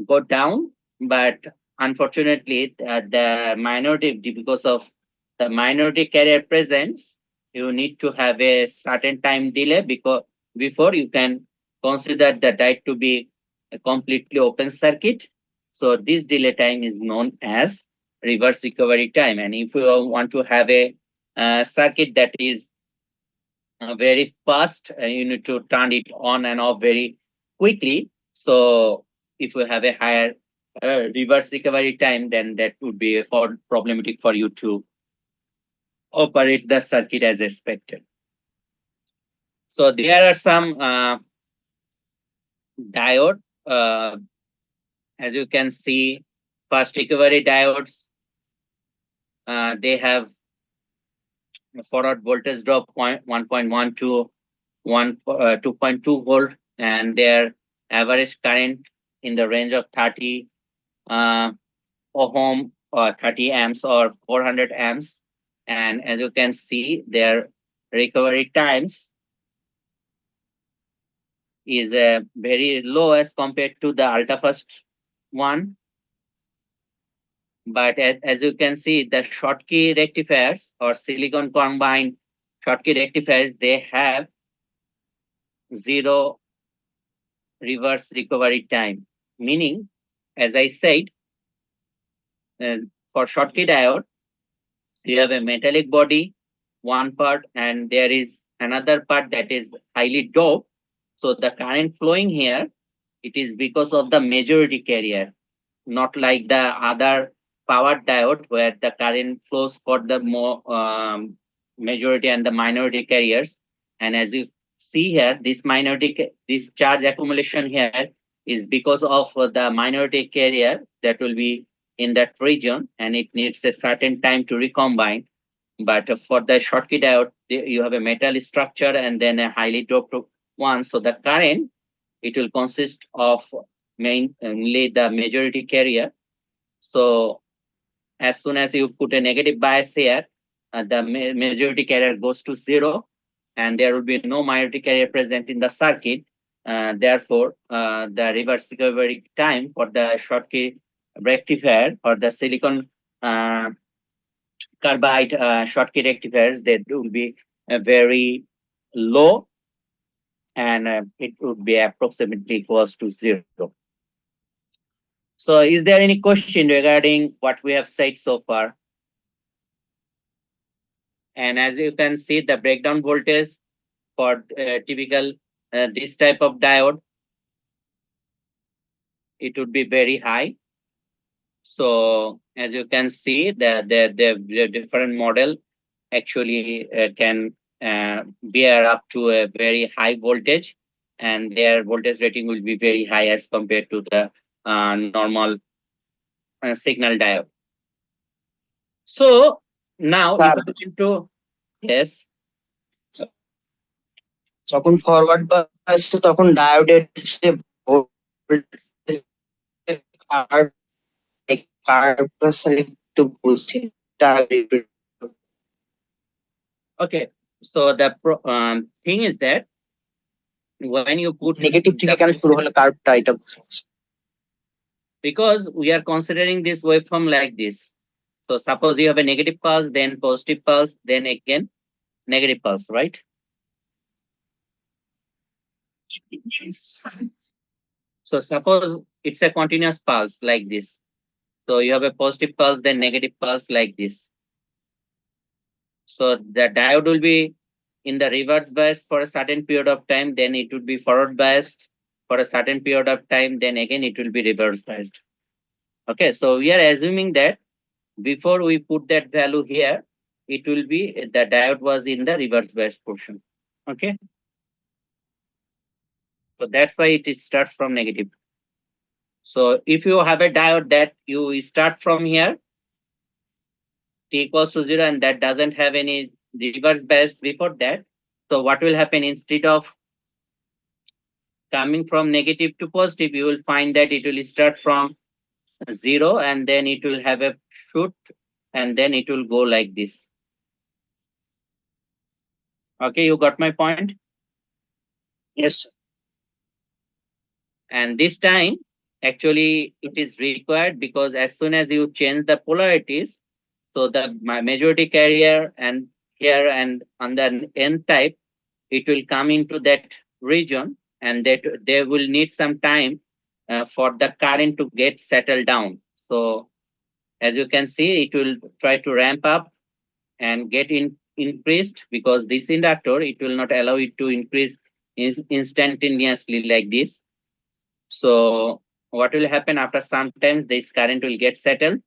go down, but unfortunately, the minority, because of the minority carrier presence, you need to have a certain time delay, because before you can consider the diode to be a completely open circuit. So this delay time is known as reverse recovery time. And if you want to have a circuit that is very fast, you need to turn it on and off very quickly. So if you have a higher reverse recovery time, then that would be problematic for you to operate the circuit as expected. So there are some diode. As you can see, fast recovery diodes, they have a forward voltage drop 1.1 to 2.2 volt, and their average current in the range of 30 ohm or 30 amps or 400 amps. And as you can see, their recovery times is very low as compared to the ultra fast one. But as you can see, the Schottky rectifiers or silicon combined Schottky rectifiers, they have zero reverse recovery time. Meaning, as I said, for Schottky diode, you have a metallic body, one part, and there is another part that is highly doped. So the current flowing here, it is because of the majority carrier, not like the other power diode where the current flows for the more majority and the minority carriers. And as you see here, this charge accumulation here is because of the minority carrier that will be in that region, and it needs a certain time to recombine. But for the Schottky diode, you have a metal structure and then a highly doped one. So the current, it will consist of mainly the majority carrier. So as soon as you put a negative bias here, the majority carrier goes to zero, and there will be no minority carrier present in the circuit. Therefore, the reverse recovery time for the Schottky rectifier or the silicon carbide Schottky rectifiers, that will be very low, and it would be approximately equals to 0. So is there any question regarding what we have said so far? And as you can see, the breakdown voltage for typical this type of diode, it would be very high. So as you can see, the different model actually can bear up to a very high voltage, and their voltage rating will be very high as compared to the normal signal diode. So now, if sir I want to, yes, যখন forward bias তখন ডায়োডের যে voltage curve এই কার্ভটা sir একটু বলছি okay. So the thing is that when you put negative থেকে কেন শুরু হলো কার্ভটা এটা because we are considering this waveform like this. So suppose you have a negative pulse, then positive pulse, then again negative pulse, right? So suppose it's a continuous pulse like this. So you have a positive pulse, then negative pulse like this. So the diode will be in the reverse bias for a certain period of time, then it would be forward biased for a certain period of time, then again it will be reverse biased. Okay, so we are assuming that before we put that value here, it will be the diode was in the reverse bias portion. Okay. So that's why it starts from negative. So if you have a diode that you start from here, T equals to 0, and that doesn't have any reverse bias before that. So what will happen, instead of coming from negative to positive, you will find that it will start from 0, and then it will have a shoot, and then it will go like this. Okay, you got my point? Yes, sir. And this time, actually, it is required because as soon as you change the polarities, so the majority carrier and here and on the N type, it will come into that region, and that they will need some time for the current to get settled down. So as you can see, it will try to ramp up and get increased, because this inductor, it will not allow it to increase instantaneously like this. So what will happen, after some time this current will get settled,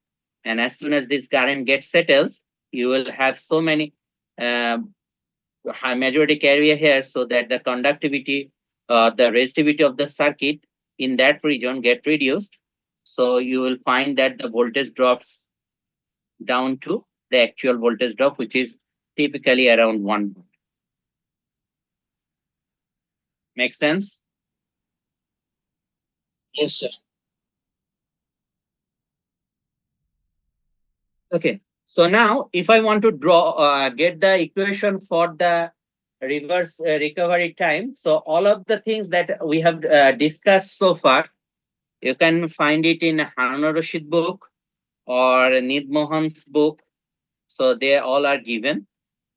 and as soon as this current gets settles, you will have so many high majority carrier here, so that the conductivity, the resistivity of the circuit in that region get reduced. So you will find that the voltage drops down to the actual voltage drop, which is typically around 1 volt. Make sense? Yes, sir. Okay. So now, if I want to get the equation for the reverse recovery time, so all of the things that we have discussed so far, you can find it in Harun Rashid book or Nid Mohan's book. So they all are given,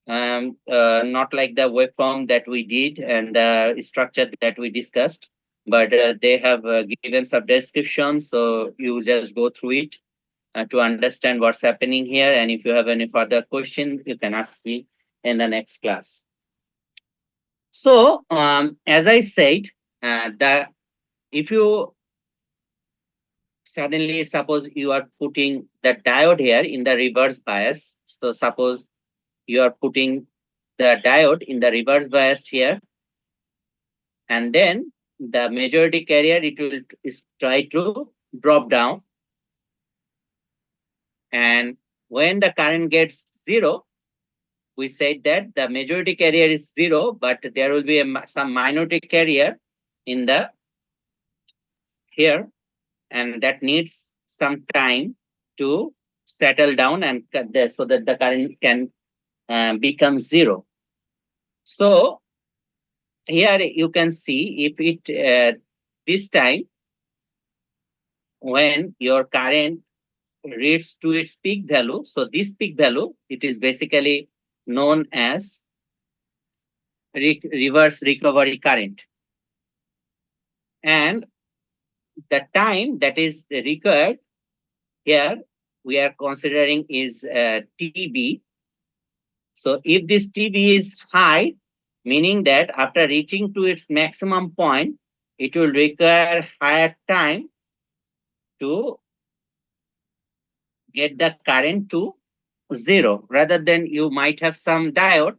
not like the waveform that we did and the structure that we discussed, but they have given some description. So you just go through it to understand what's happening here. And if you have any further question, you can ask me in the next class. So as I said, if you suddenly suppose you are putting the diode here in the reverse bias. So suppose you are putting the diode in the reverse bias here, and then the majority carrier, it will try to drop down. And when the current gets 0, we said that the majority carrier is 0, but there will be some minority carrier in the here, and that needs some time to settle down and so that the current can become 0. So here you can see, if it this time when your current reaches to its peak value. So this peak value, it is basically known as reverse recovery current. And the time that is required here, we are considering is TB. So if this TB is high, meaning that after reaching to its maximum point, it will require higher time to get the current to zero, rather than you might have some diode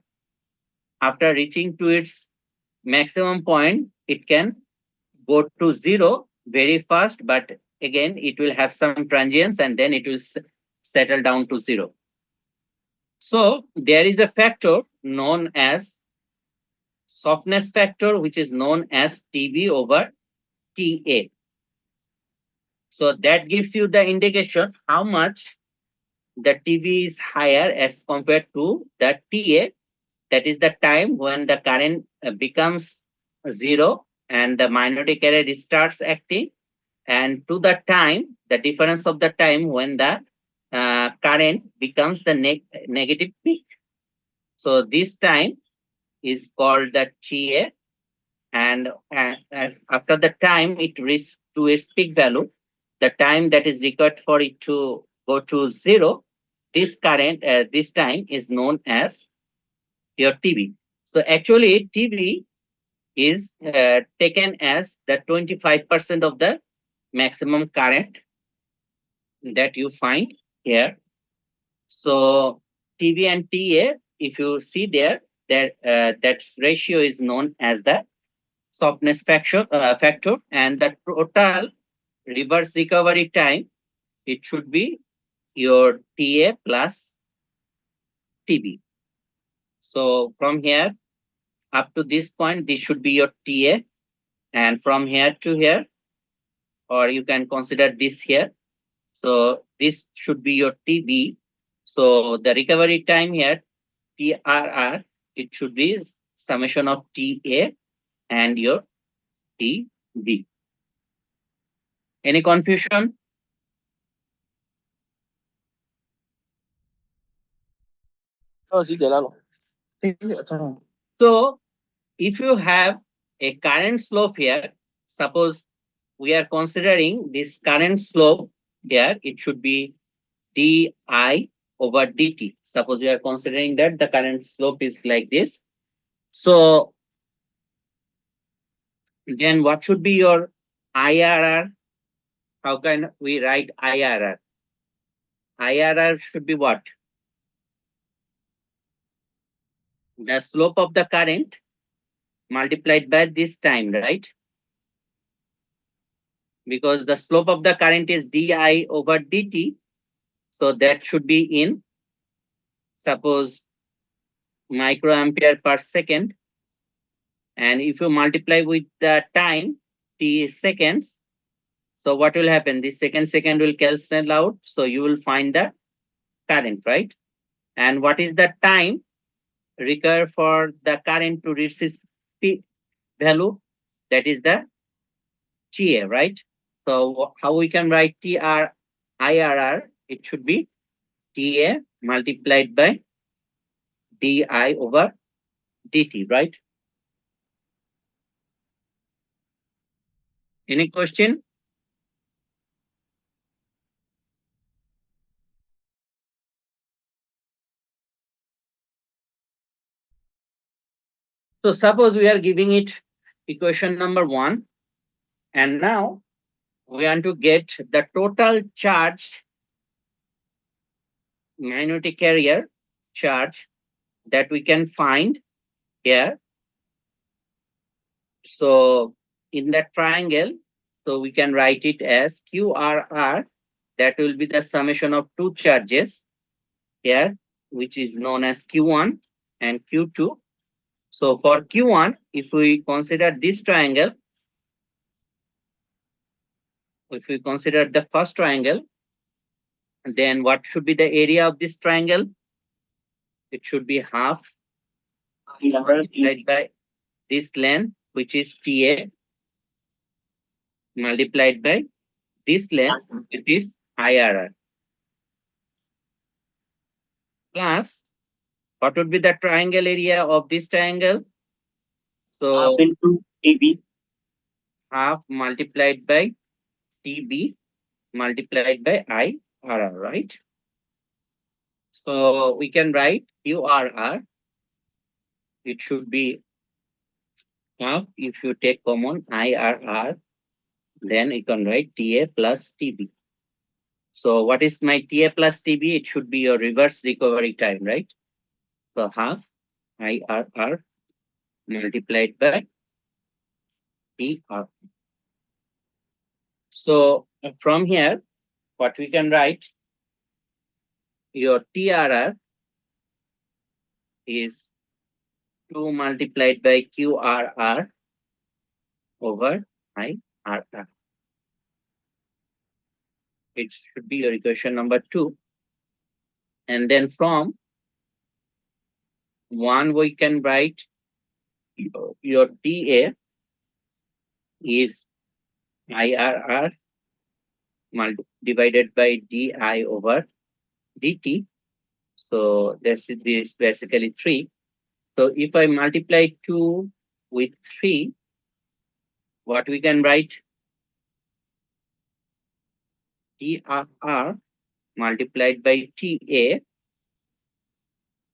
after reaching to its maximum point, it can go to zero very fast, but again, it will have some transients and then it will settle down to zero. So there is a factor known as softness factor, which is known as TB over TA. So that gives you the indication how much the TB is higher as compared to the TA. That is the time when the current becomes zero and the minority carrier starts acting, and to the time, the difference of the time when the current becomes the negative peak. So this time is called the TA, and after the time it reaches to its peak value, the time that is required for it to go to zero, this current, this time is known as your TB. So actually TB is taken as the 25% of the maximum current that you find here. So TB and TA, if you see there, that ratio is known as the softness factor, and the total reverse recovery time, it should be your TA plus TB. So from here up to this point, this should be your TA, and from here to here, or you can consider this here. So this should be your TB. So the recovery time here, TRR, it should be summation of TA and your TB. Any confusion? So if you have a current slope here, suppose we are considering this current slope here, it should be di over dt. Suppose we are considering that the current slope is like this. So then what should be your IRR? How can we write IRR? IRR should be what? The slope of the current multiplied by this time, right? Because the slope of the current is di over dt. So that should be in, suppose, microampere per second. And if you multiply with the time, t seconds, so what will happen? This second will cancel out. So you will find the current, right? And what is the time required for the current to reach its peak value? That is the TA, right? So how we can write IRR? It should be TA multiplied by di over dt, right? Any question? So suppose we are giving it equation number 1, and now we want to get the total charge, minority carrier charge, that we can find here. So in that triangle, so we can write it as QRR. That will be the summation of two charges here, which is known as Q1 and Q2. So for Q1, if we consider this triangle, if we consider the first triangle, then what should be the area of this triangle? It should be half multiplied by this length, which is TA, multiplied by this length, which is IRR. plus what would be the triangle area of this triangle? So half into TB. half multiplied by TB multiplied by IRR, right? So we can write QRR. It should be half. If you take common IRR, then you can write TA plus TB. So what is my TA plus TB? It should be your reverse recovery time, right? So half IRR multiplied by TR. So from here, what we can write, your TRR is 2 multiplied by QRR over IRR. It should be your equation number 2. And then from 1, we can write your TA is IRR divided by DI over DT. So this is basically 3. So if I multiply 2 with 3, what we can write? TRR multiplied by TA.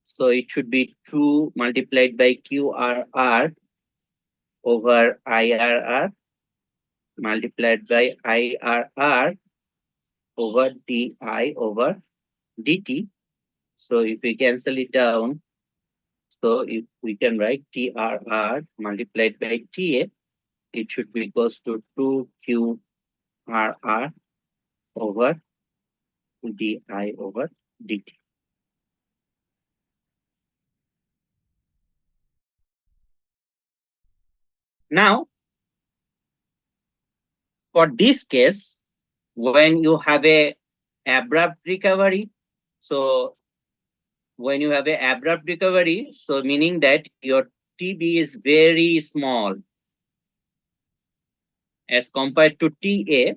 So it should be 2 multiplied by QRR over IRR multiplied by IRR over DI over DT. So if we cancel it down, so if we can write TRR multiplied by TA, it should be equals to 2QRR over DI over DT. Now, for this case, when you have a abrupt recovery, so when you have a abrupt recovery, so meaning that your TB is very small as compared to TA.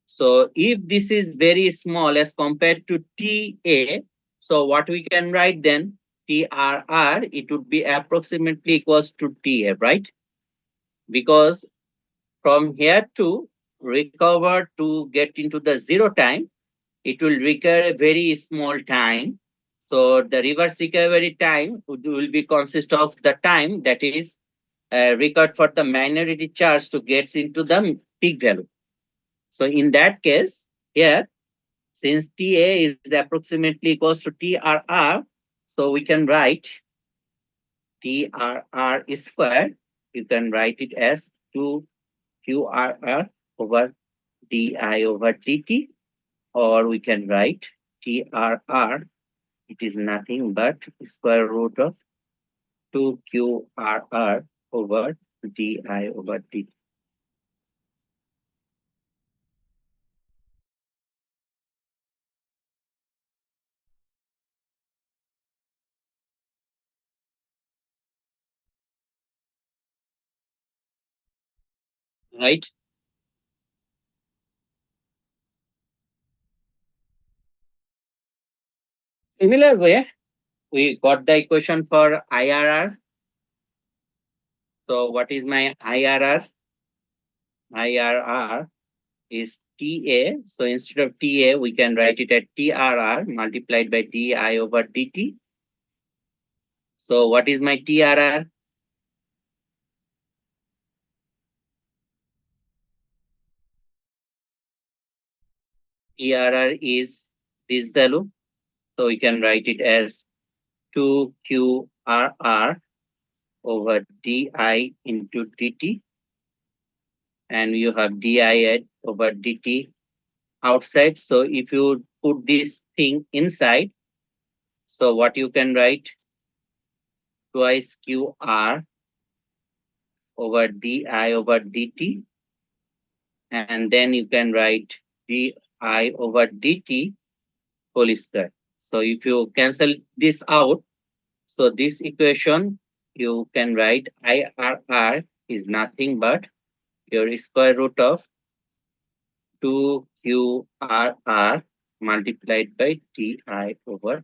So if this is very small as compared to TA, so what we can write then? TRR, it would be approximately equals to TA, right? Because from here to recover to get into the 0 time, it will require a very small time. So the reverse recovery time will be consist of the time that is required for the minority charge to get into the peak value. So in that case, here, since TA is approximately equals to TRR, so we can write TRR squared. You can write it as 2QRR over DI over DT, or we can write TRR. It is nothing but square root of 2QRR over DI over DT. Right? Similar way, we got the equation for IRR. So what is my IRR? IRR is TA. So instead of TA, we can write it at TRR multiplied by DI over DT. So what is my TRR? TRR is this value. So we can write it as 2QRR over DI into DT. And you have DI over DT outside. So if you put this thing inside, so what you can write? Twice QR over DI over DT. And then you can write DI over DT whole square. So if you cancel this out, so this equation, you can write IRR is nothing but your square root of 2QRR multiplied by DI over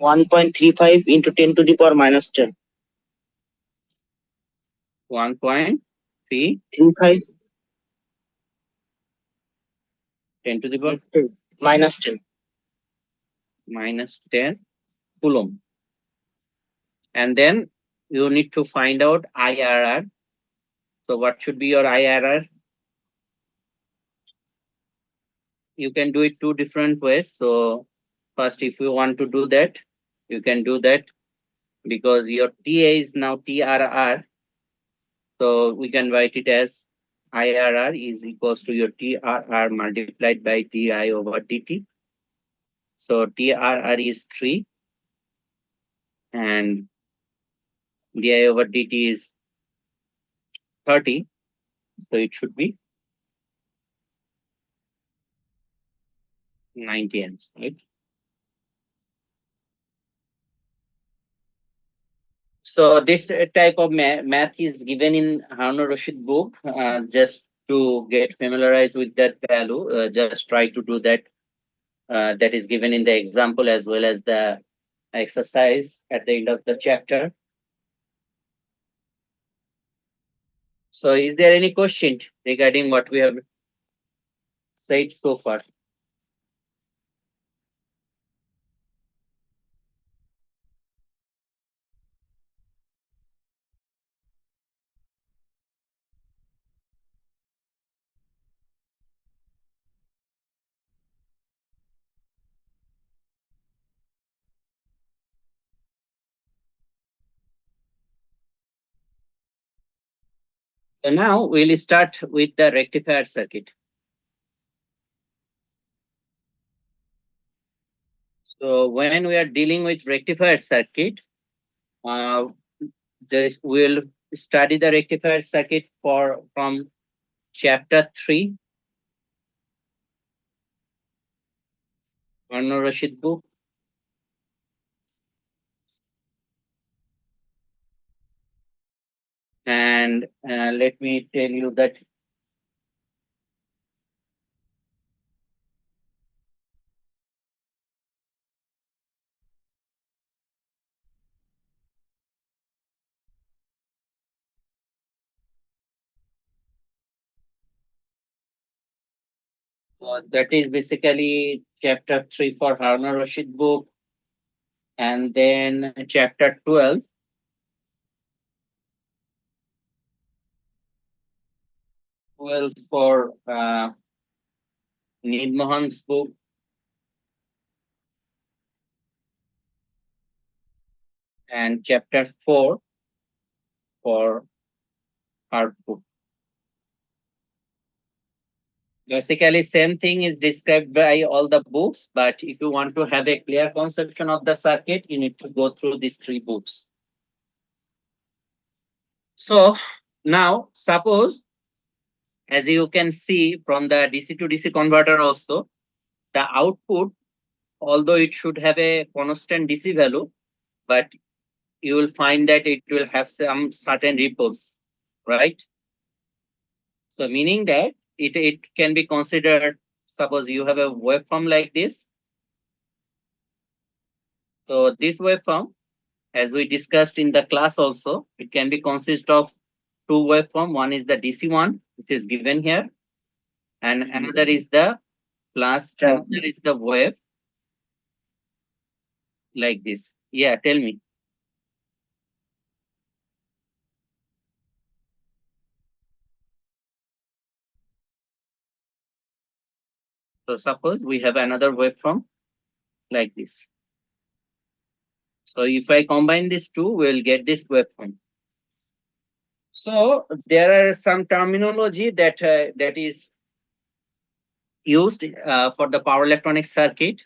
1.35 into 10 to the power minus 10. 1.3 35 10 to the power minus 10. minus 10 coulomb. And then you need to find out IRR. So what should be your IRR? You can do it two different ways. So first, if you want to do that, you can do that because your TA is now TRR. So we can write it as IRR is equals to your TRR multiplied by DI over DT. So TRR is 3 and DI over DT is 30. So it should be 90 amps, right? So this type of math is given in Harun-Rashid book. Just to get familiarized with that value, just try to do that. That is given in the example as well as the exercise at the end of the chapter. So is there any question regarding what we have said so far? So now we'll start with the rectifier circuit. So when we are dealing with rectifier circuit, we'll study the rectifier circuit from chapter 3, Harun-Rashid book. And let me tell you that that is basically chapter 3 for Harun-Rashid book. And then chapter 12 for Need Mohan's book. And chapter 4 for our book. Basically, same thing is described by all the books, but if you want to have a clear conception of the circuit, you need to go through these 3 books. So now, suppose, as you can see from the DC to DC converter also, the output, although it should have a constant DC value, but you will find that it will have some certain ripples, right? So meaning that it can be considered, suppose you have a waveform like this. So this waveform, as we discussed in the class also, it can be consist of 2 waveform. One is the DC one, which is given here, and another is the another is the wave like this. Yeah, tell me. So suppose we have another waveform like this. So if I combine these two, we'll get this waveform. So there are some terminology that that is used for the power electronic circuit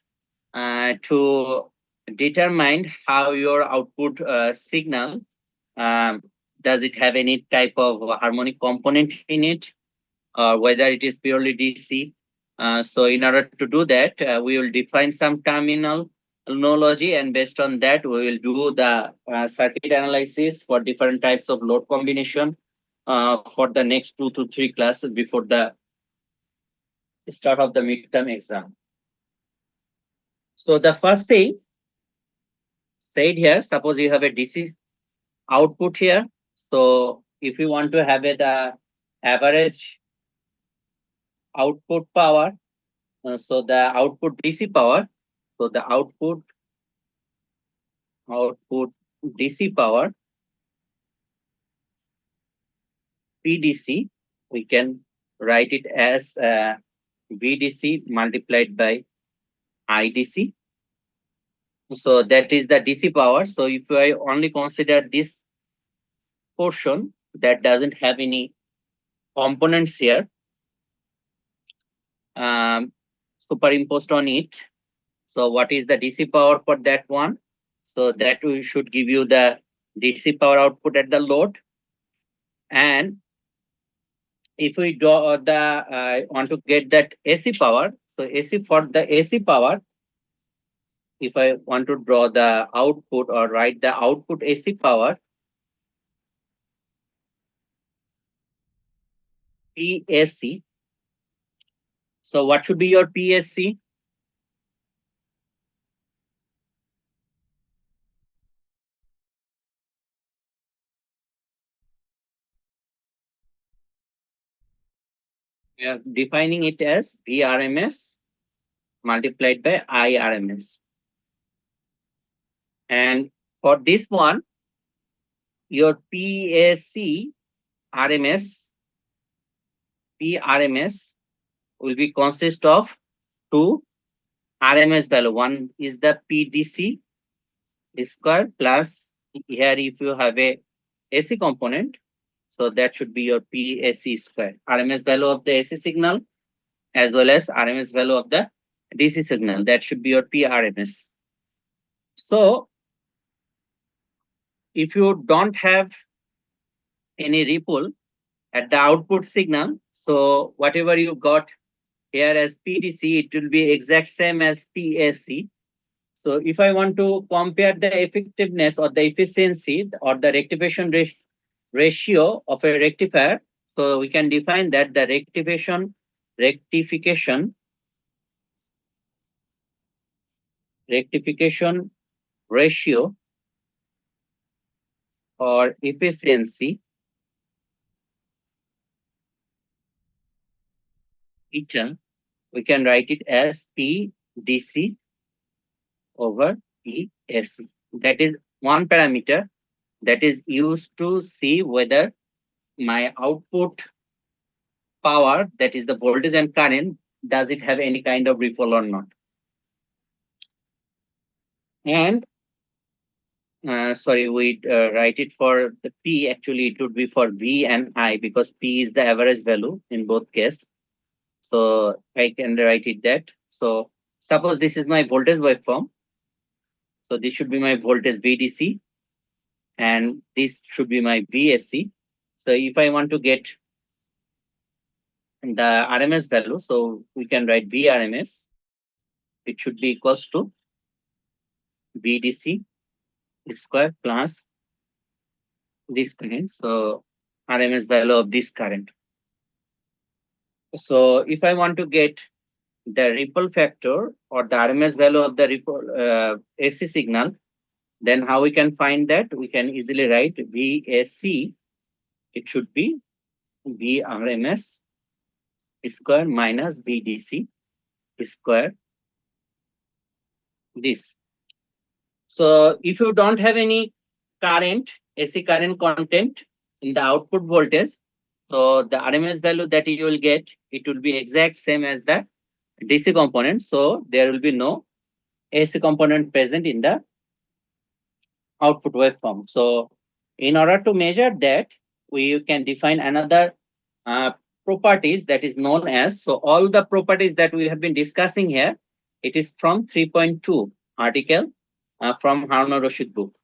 to determine how your output signal, does it have any type of harmonic component in it, or whether it is purely DC. So in order to do that, we will define some terminology, and based on that, we will do the circuit analysis for different types of load combination for the next 2 to 3 classes before the start of the midterm exam. So the first thing, said here, suppose you have a DC output here. So if you want to have the average output power, so the output DC power, so the output DC power, PDC, we can write it as VDC multiplied by IDC. So that is the DC power. So if I only consider this portion that doesn't have any components here superimposed on it. So what is the DC power for that one? So that we should give you the DC power output at the load. And if we do want to get that AC power, so AC for the AC power, if I want to draw the output or write the output AC power, PSC. So what should be your PSC? We are defining it as VRMS multiplied by IRMS. And for this one, your PSC RMS, PRMS will be consist of two RMS value. One is the PDC square plus here if you have a AC component, so that should be your PSC square. RMS value of the AC signal as well as RMS value of the DC signal. That should be your PRMS. So if you don't have any ripple at the output signal, so whatever you got here as PDC, it will be exact same as PSC. So if I want to compare the effectiveness or the efficiency or the rectification ratio of a rectifier, so we can define that the rectification ratio or efficiency eta, we can write it as PDC over PSC. That is one parameter that is used to see whether my output power, that is the voltage and current, does it have any kind of ripple or not. And sorry, we write it for the P, actually it would be for V and I because P is the average value in both cases. So I can write it that. So suppose this is my voltage waveform. So this should be my voltage VDC and this should be my VSC. So if I want to get the RMS value, so we can write VRMS. It should be equals to VDC square plus this current. So RMS value of this current. So if I want to get the ripple factor or the RMS value of the ripple AC signal, then how we can find that? We can easily write VSC. It should be VRMS square minus VDC square this. So if you don't have any current, AC current content in the output voltage, so the RMS value that you will get, it will be exact same as the DC component. So there will be no AC component present in the output waveform. So in order to measure that, we can define another properties that is known as, so all the properties that we have been discussing here, it is from 3.2 article from Harun-Rashid book.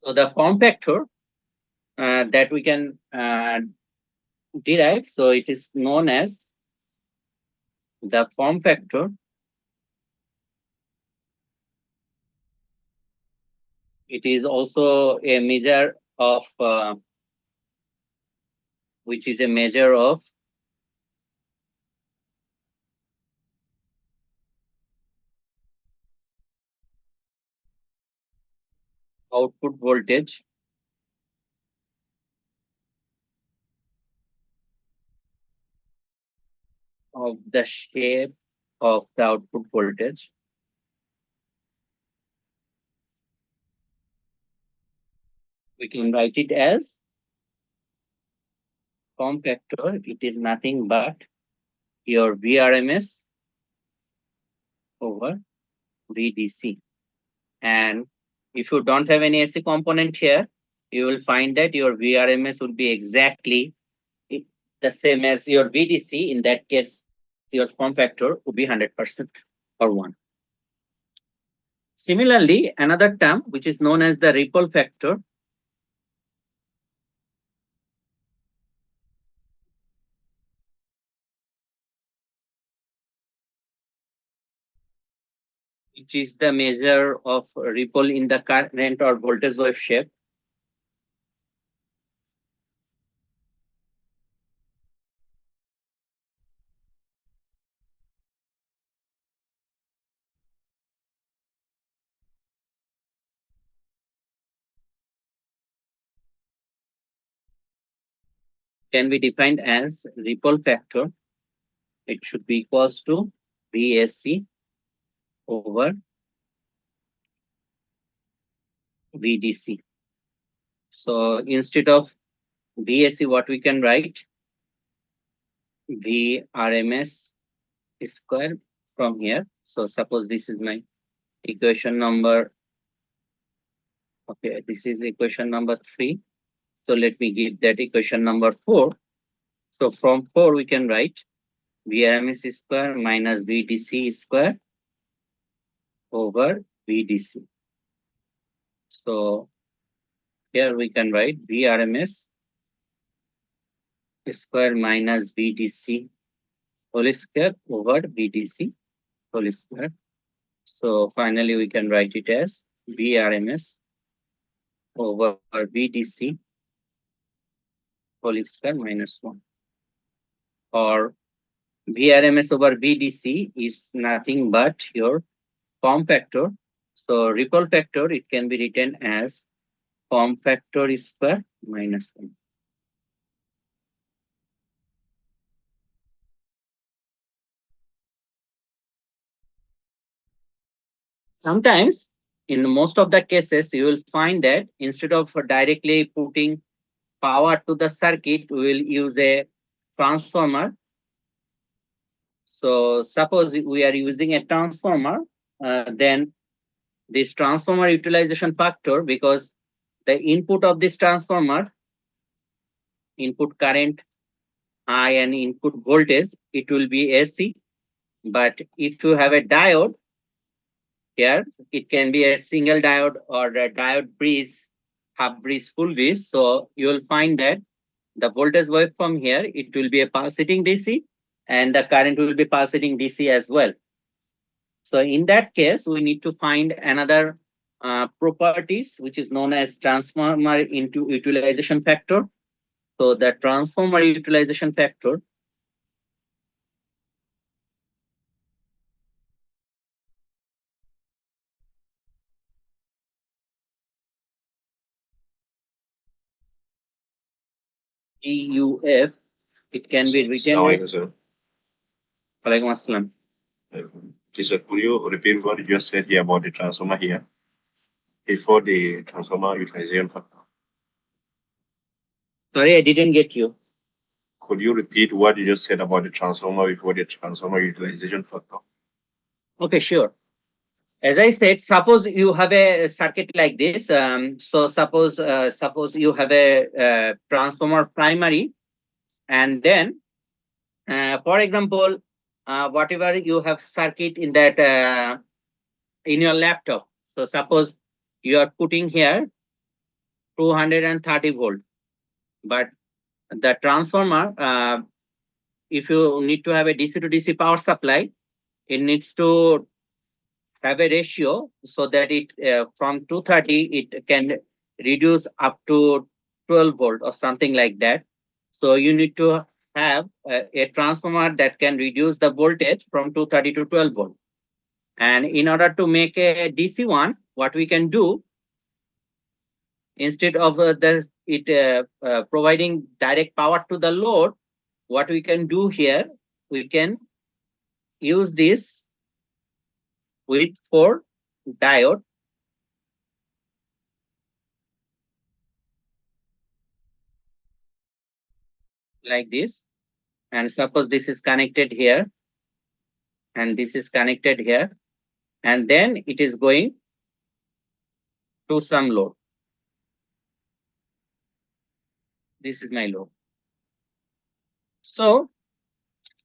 So the form factor that we can derive, so it is known as the form factor. It is also a measure of which is a measure of output voltage of the shape of the output voltage we can write it as form factor. It is nothing but your VRMS over VDC. And if you don't have any AC component here, you will find that your VRMS will be exactly the same as your VDC. In that case, your form factor would be 100% or 1. Similarly, another term which is known as the ripple factor, which is the measure of ripple in the current or voltage wave shape. Can be defined as ripple factor. It should be equals to VSC over VDC. So instead of VSC, what we can write? VRMS square from here. So suppose this is my equation number. Okay, this is equation number 3. So let me give that equation number 4. So from 4 we can write VRMS square minus VDC square over VDC. So here we can write VRMS square minus VDC whole square over VDC whole square. So finally we can write it as VRMS over VDC whole square minus 1. Or VRMS over VDC is nothing but your form factor. So ripple factor, it can be written as form factor square minus 1. Sometimes, in most of the cases, you will find that instead of directly putting power to the circuit, we will use a transformer. So suppose we are using a transformer, then this transformer utilization factor, because the input of this transformer, input current I and input voltage, it will be AC. But if you have a diode here, it can be a single diode or a diode bridge, half bridge, full bridge. So you will find that the voltage waveform here, it will be a pulsating DC and the current will be pulsating DC as well. So in that case, we need to find another properties, which is known as transformer into utilization factor. So the transformer utilization factor EUF, it can be written as Sir. Walaikum Assalam. Please, could you repeat what you just said here about the transformer here before the transformer utilization factor? Sorry, I didn't get you. Could you repeat what you just said about the transformer before the transformer utilization factor? Okay, sure. As I said, suppose you have a circuit like this. So suppose you have a transformer primary, and then, for example, whatever you have circuit in that in your laptop. So suppose you are putting here 230 volt, but the transformer, if you need to have a DC to DC power supply, it needs to have a ratio so that it from 230 it can reduce up to 12 volt or something like that. So you need to have a transformer that can reduce the voltage from 230 to 12 volt. And in order to make a DC one, what we can do, instead of providing direct power to the load, what we can do here, we can use this with 4 diode like this. And suppose this is connected here and this is connected here, and then it is going to some load. This is my load. So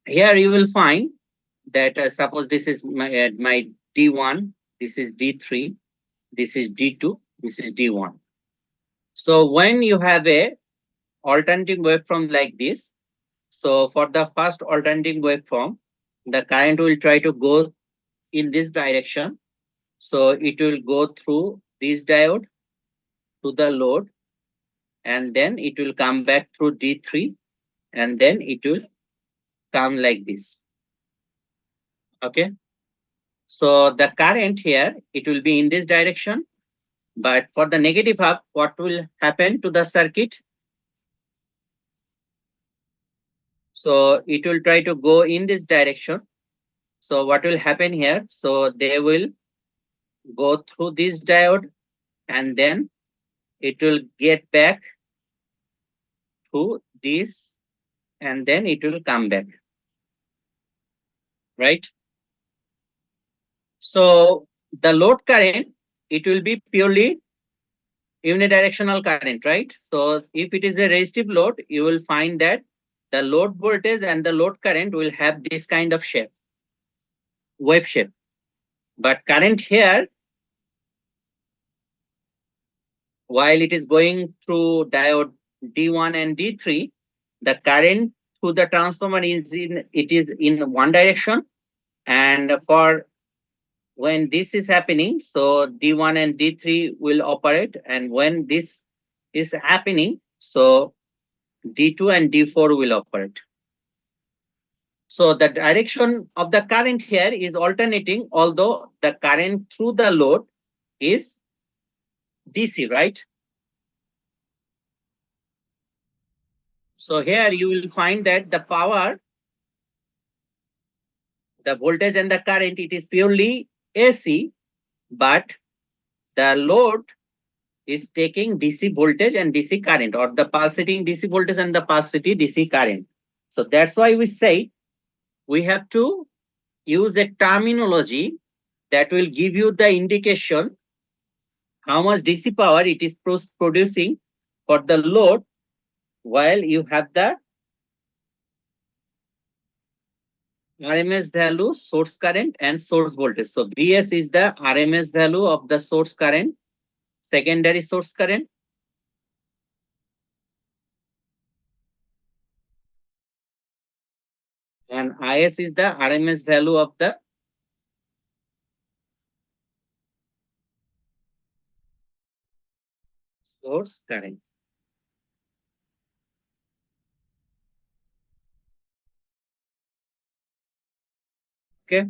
here you will find that suppose this is my D1, this is D3, this is D2, this is D1. So when you have a alternating waveform like this, so for the first alternating waveform, the current will try to go in this direction. So it will go through this diode to the load, and then it will come back through D3, and then it will come like this. Okay. So the current here, it will be in this direction. But for the negative half, what will happen to the circuit? So it will try to go in this direction. So what will happen here? So they will go through this diode, and then it will get back to this, and then it will come back. Right? So the load current, it will be purely unidirectional current, right? So if it is a resistive load, you will find that the load voltage and the load current will have this kind of shape, wave shape. But current here, while it is going through diode D1 and D3, the current through the transformer is in one direction. And for when this is happening, so D1 and D3 will operate. And when this is happening, so D2 and D4 will operate. So the direction of the current here is alternating, although the current through the load is DC, right? So here you will find that the power, the voltage and the current, it is purely AC, but the load is taking DC voltage and DC current, or the pulsating DC voltage and the pulsating DC current. So that's why we say we have to use a terminology that will give you the indication how much DC power it is producing for the load, while you have the RMS value, source current and source voltage. So Vs is the RMS value of the source current, secondary source current. And Is is the RMS value of the source current. Okay.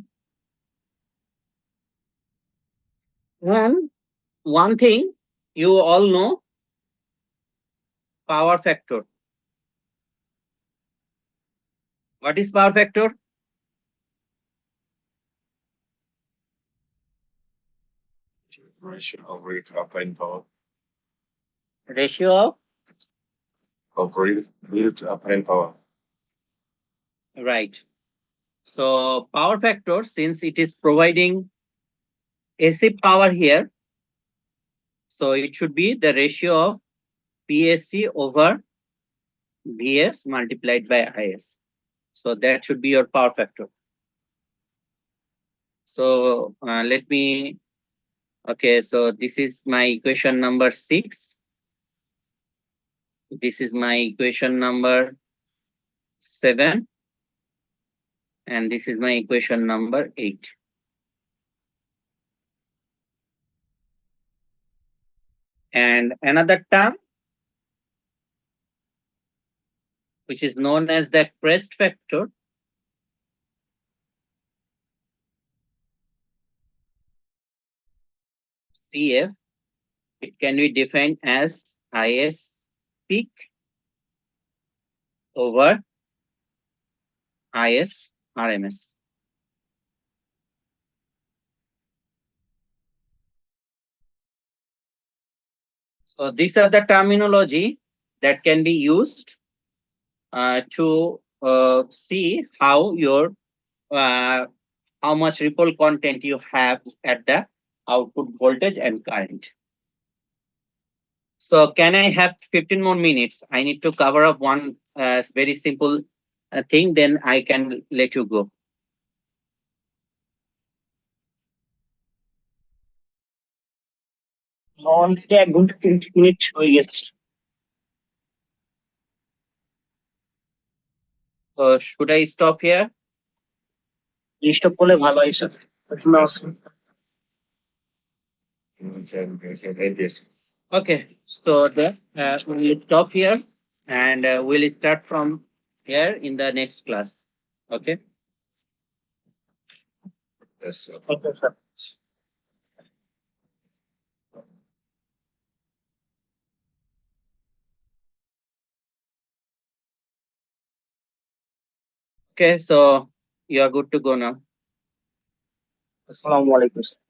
And one thing you all know, power factor. What is power factor? Ratio of real to apparent power. Ratio Of real to apparent power. right. So power factor, since it is providing AC power here, so it should be the ratio of PSC over Vs multiplied by Is. So that should be your power factor. So let me, okay, so this is my equation number 6. This is my equation number 7. And this is my equation number 8. And another term, which is known as the crest factor, CF, it can be defined as IS peak over IS RMS. So these are the terminology that can be used to see how your how much ripple content you have at the output voltage and current. So can I have 15 more minutes? I need to cover up one very simple thing, then I can let you go. Already 1 ঘন্টা 30 minute হয়ে গেছে। So should I stop here? Disturb করলে ভালো হয় sir. We can end this. Okay, so we'll stop here and we'll start from here in the next class. Okay. Yes, sir. Okay sir. Okay, so you are good to go now. আসসালামু আলাইকুম sir.